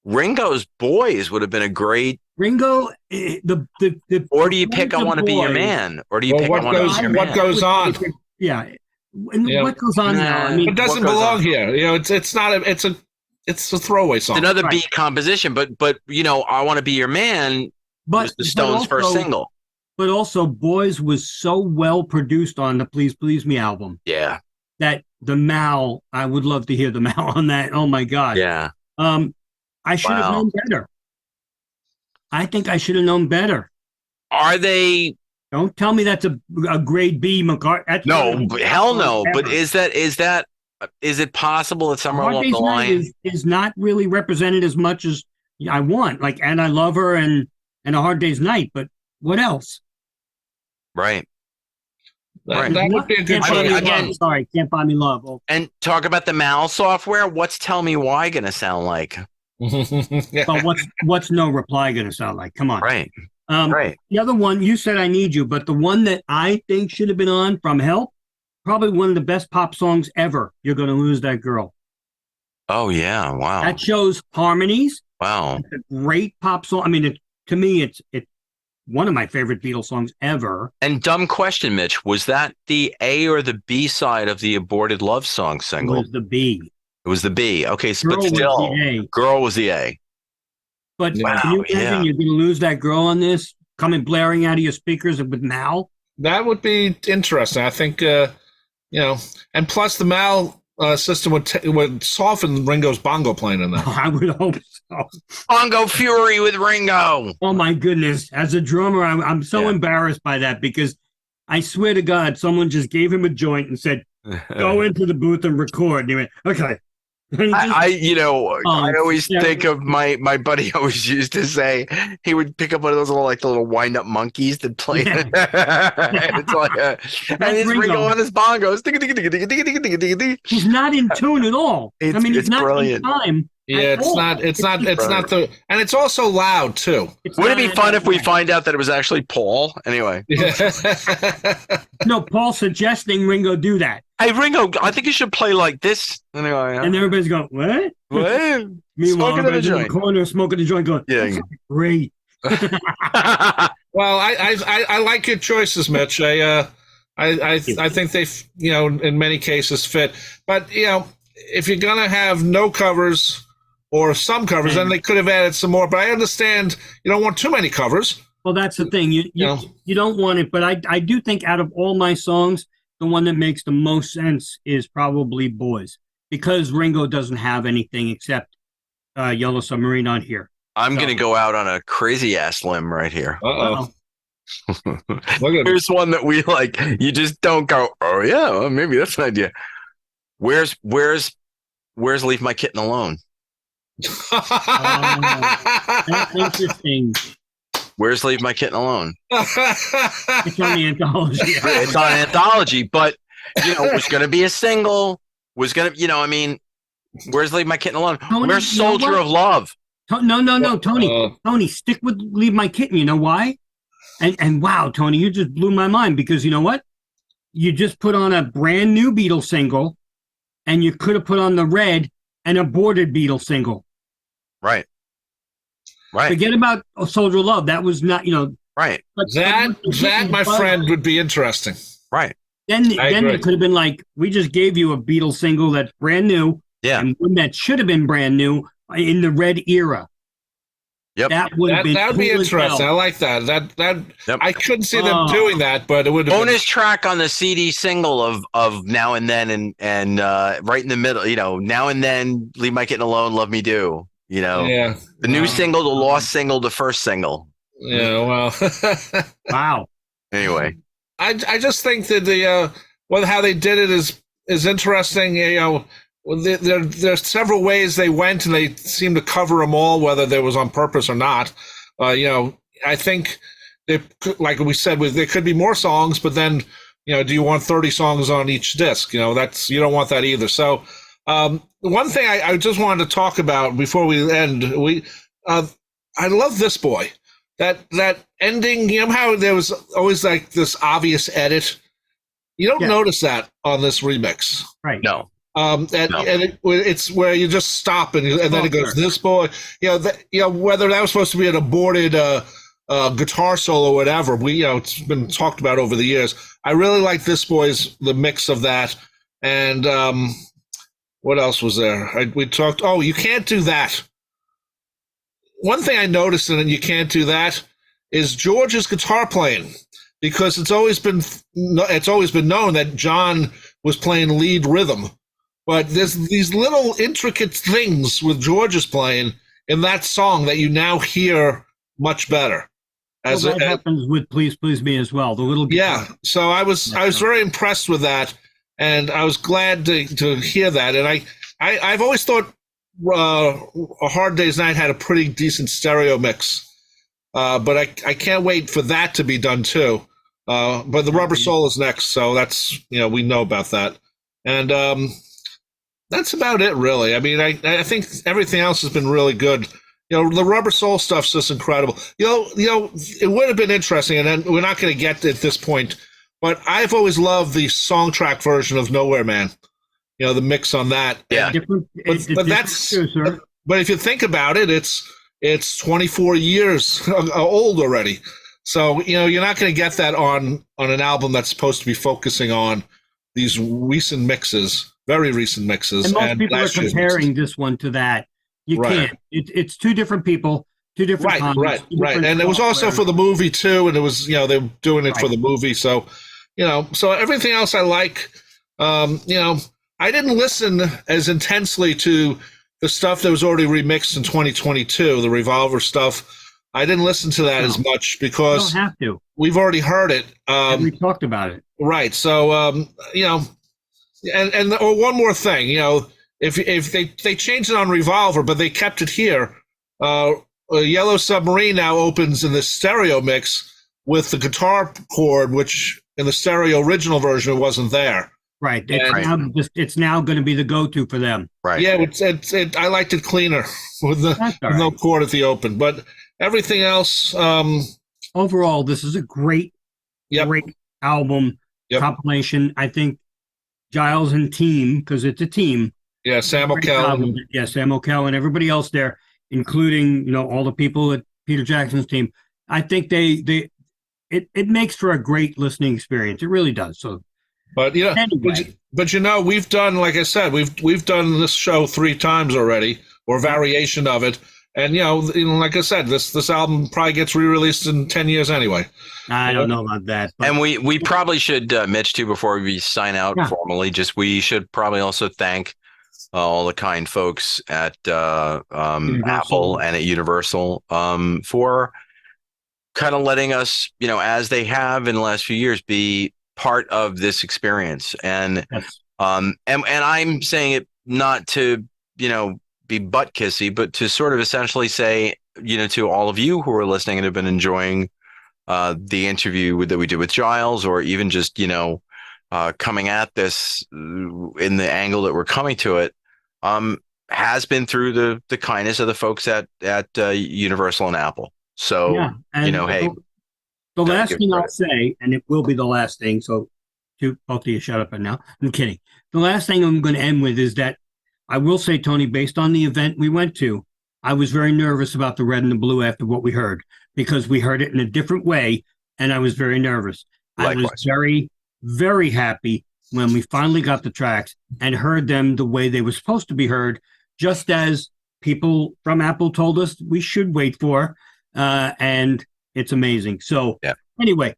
Ringo's Boys would have been a great. Ringo, Or do you pick I Want to Be Your Boys. Man? Or do you Well, pick what I Want to Be Your what Man? goes on? Yeah. And Yeah. what goes on now? I mean, It doesn't what goes belong on? here. You know, it's not a it's a throwaway song. It's another Right. beat composition, but I Want to Be Your Man was the Stones' first single. But also, Boys was so well produced on the Please Please Me album Yeah, that the M.A.L, I would love to hear the M.A.L on that. Oh my God. yeah. I should have Wow. known better. I think I should have known better. Are they? Don't tell me that's a grade B, McCart. No, hell no. But Ever. is it possible that somewhere Hard along Day's the Night line? is not really represented as much as I want. Like, and I Love Her and A Hard Day's Night. But what else? Right. That would be a good Can't Buy Me choice. again- Love. Sorry, Can't Buy Me Love. Oh, And talk about the M.A.L software. What's Tell Me Why going to sound like? but what's No Reply going to sound like? Come on. Right. The other one, you said I Need You, but the one that I think should have been on from Help, probably one of the best pop songs ever. You're Gonna Lose That Girl. Oh yeah. Wow. That shows harmonies. Wow. It's a great pop song. I mean, to me, it's one of my favorite Beatles songs ever. And dumb question, Mitch. Was that the A or the B side of the Aborted Love Song It single? was the B. It was the B. Okay, so, Girl but was still, the A. Girl was the A. But Wow, can you imagine yeah. you're going to lose that girl on this, coming blaring out of your speakers with M.A.L? That would be interesting. I think, and plus the M.A.L system would soften Ringo's bongo playing in that. I would hope so. Bongo Fury with Ringo. Oh my goodness! As a drummer, I'm so embarrassed by that because I swear to God, someone just gave him a joint and said, "Go into the booth and record." And he went, "Okay." And he just- I always think of my buddy always used to say he would pick up one of those little wind up monkeys that play. Yeah. And it's like, and it's Ringo on his bongos. he's not in tune at all. It's- he's it's not brilliant. in time. Yeah, at it's all. not the, and it's also loud too. It's Would it be not fun at if we all. find out that it was actually Paul? Anyway, No, Paul suggesting Ringo do that, hey Ringo, I think you should play like this. Anyway, and everybody's going, "What?" what? Meanwhile, Smoking in the everybody's in the joint. corner smoking the joint, going, Yeah. "That's great." Well, I like your choices, Mitch. I think they, in many cases fit. But if you're gonna have no covers or some covers, then they could have added some more. But I understand you don't want too many covers. Well, that's the thing. You don't want it, but I do think out of all my songs, the one that makes the most sense is probably Boys, because Ringo doesn't have anything except Yellow Submarine on here. I'm gonna go out on a crazy ass limb right here. Uh-oh. Well, Look at Here's one that we like. You just don't go. Oh yeah, well, maybe that's an idea. Where's Leave My Kitten Alone? that's interesting. Where's Leave My Kitten Alone? It's on the anthology. It's on anthology, but it was gonna be a single. Was gonna, where's Leave My Kitten Alone? Tony, Where's you know Soldier what? of Love? No, Tony, stick with Leave My Kitten. You know why? And wow, Tony, you just blew my mind, because you know what? You just put on a brand new Beatles single, and you could have put on the Red, an aborted Beatles single. Right. Forget about Soldier of Love. That was not, Right. that, my friend, would be interesting. Right. Then agree. it could have been like, we just gave you a Beatles single that's brand new, Yeah. and one that should have been brand new in the Red era. Yep. That would have been That would be cool as interesting. I hell. like that. Yep. I couldn't see them doing that, but it would have Bonus track on the CD single of Now and Then and right in the middle, Now and Then, Leave My Kitten Alone, Love Me Do. Yeah. The new Wow. single, the lost single, the first single. Yeah. Well. Wow. Anyway, I just think that how they did it is interesting. There's several ways they went, and they seem to cover them all, whether there was on purpose or not. I think like we said, there could be more songs, but then do you want 30 songs on each disc? You don't want that either. So One thing I just wanted to talk about before we end, I love This Boy. That ending, you know how there was always like this obvious edit? You don't notice that on this remix. Right. No. And it's where you just stop and then it goes, This Boy. Whether that was supposed to be an aborted guitar solo or whatever, it's been talked about over the years. I really like This Boy's, the mix of that. And what else was there? We talked, you can't do that. One thing I noticed, and you can't do that, is George's guitar playing, because it's always been known that John was playing lead rhythm, but there's these little intricate things with George's playing in that song that you now hear much better. That happens with "Please Please Me" as well. The little guitar. So I was very impressed with that, and I was glad to hear that. And I've always thought A Hard Day's Night had a pretty decent stereo mix, but I can't wait for that to be done too. But the Rubber Soul is next, so that's, we know about that. And that's about it, really. I mean, I think everything else has been really good. The Rubber Soul stuff's just incredible. It would have been interesting, and then we're not going to get at this point, but I've always loved the song track version of Nowhere Man. The mix on that. Yeah. But if you think about it, it's 24 years old already. So, you're not going to get that on an album that's supposed to be focusing on these recent mixes, very recent mixes. And most people are comparing this one to that. You can't. It's two different people, two different times. Right. And it was also for the movie too, and it was, they were doing it for the movie. So, so everything else I like. I didn't listen as intensely to the stuff that was already remixed in 2022, the Revolver stuff. I didn't listen to that as much because you don't have to. We've already heard it. And we talked about it. Right. So, or one more thing, if they changed it on Revolver, but they kept it here, Yellow Submarine now opens in the stereo mix with the guitar chord, which in the stereo original version, it wasn't there. Right. It's now going to be the go-to for them. Right. Yeah, I liked it cleaner with no chord at the open, but everything else. Overall, this is a great album compilation. I think Giles and team, because it's a team. Yeah, Sam O'Kell. Yeah, Sam O'Kell and everybody else there, including all the people at Peter Jackson's team. I think it makes for a great listening experience. It really does. So. But anyway. but we've done, like I said, we've done this show 3 times already, or variation of it, and like I said, this album probably gets re-released in 10 years anyway. I don't know about that. But. And we probably should, Mitch, too, before we sign out formally, we should probably also thank all the kind folks at Apple and at Universal for kind of letting us, as they have in the last few years, be part of this experience. And and I'm saying it not to be butt kissy, but to sort of essentially say to all of you who are listening and have been enjoying the interview that we did with Giles, or even just coming at this in the angle that we're coming to it, has been through the kindness of the folks at Universal and Apple. So hey. The last thing I'll say, and it will be the last thing, so both of you shut up and now. I'm kidding. The last thing I'm going to end with is that I will say, Tony, based on the event we went to, I was very nervous about the Red and the Blue after what we heard, because we heard it in a different way, and I was very nervous. Likewise. I was very, very happy when we finally got the tracks and heard them the way they were supposed to be heard, just as people from Apple told us we should wait for, and it's amazing. So anyway,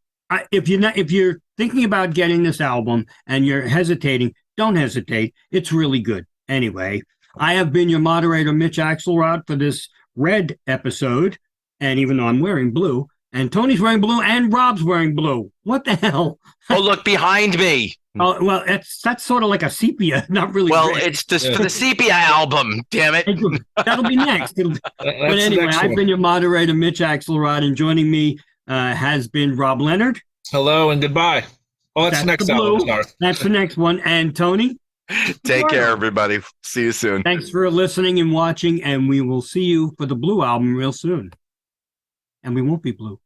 if you're thinking about getting this album and you're hesitating, don't hesitate. It's really good. Anyway, I have been your moderator, Mitch Axelrod, for this red episode. And even though I'm wearing blue, and Tony's wearing blue, and Rob's wearing blue. What the hell? Oh, look behind me. Oh, well, that's sort of like a sepia, not really. Well, red. it's just for the sepia album, damn it. That'll be next. But anyway, I've been your moderator, Mitch Axelrod, and joining me has been Rob Leonard. Hello and goodbye. Oh, that's next album. That's the next one. And Tony? Take care, everybody. See you soon. Thanks for listening and watching, and we will see you for the Blue album real soon. And we won't be blue.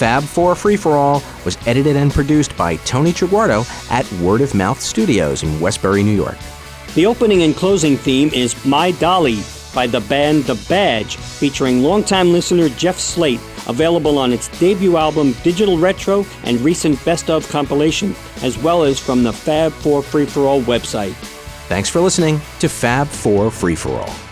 Fab 4 Free For All was edited and produced by Tony Triguardo at Word of Mouth Studios in Westbury, New York. The opening and closing theme is My Dolly by the band The Badge, featuring longtime listener Jeff Slate, available on its debut album Digital Retro and recent Best Of compilation, as well as from the Fab 4 Free For All website. Thanks for listening to Fab 4 Free For All.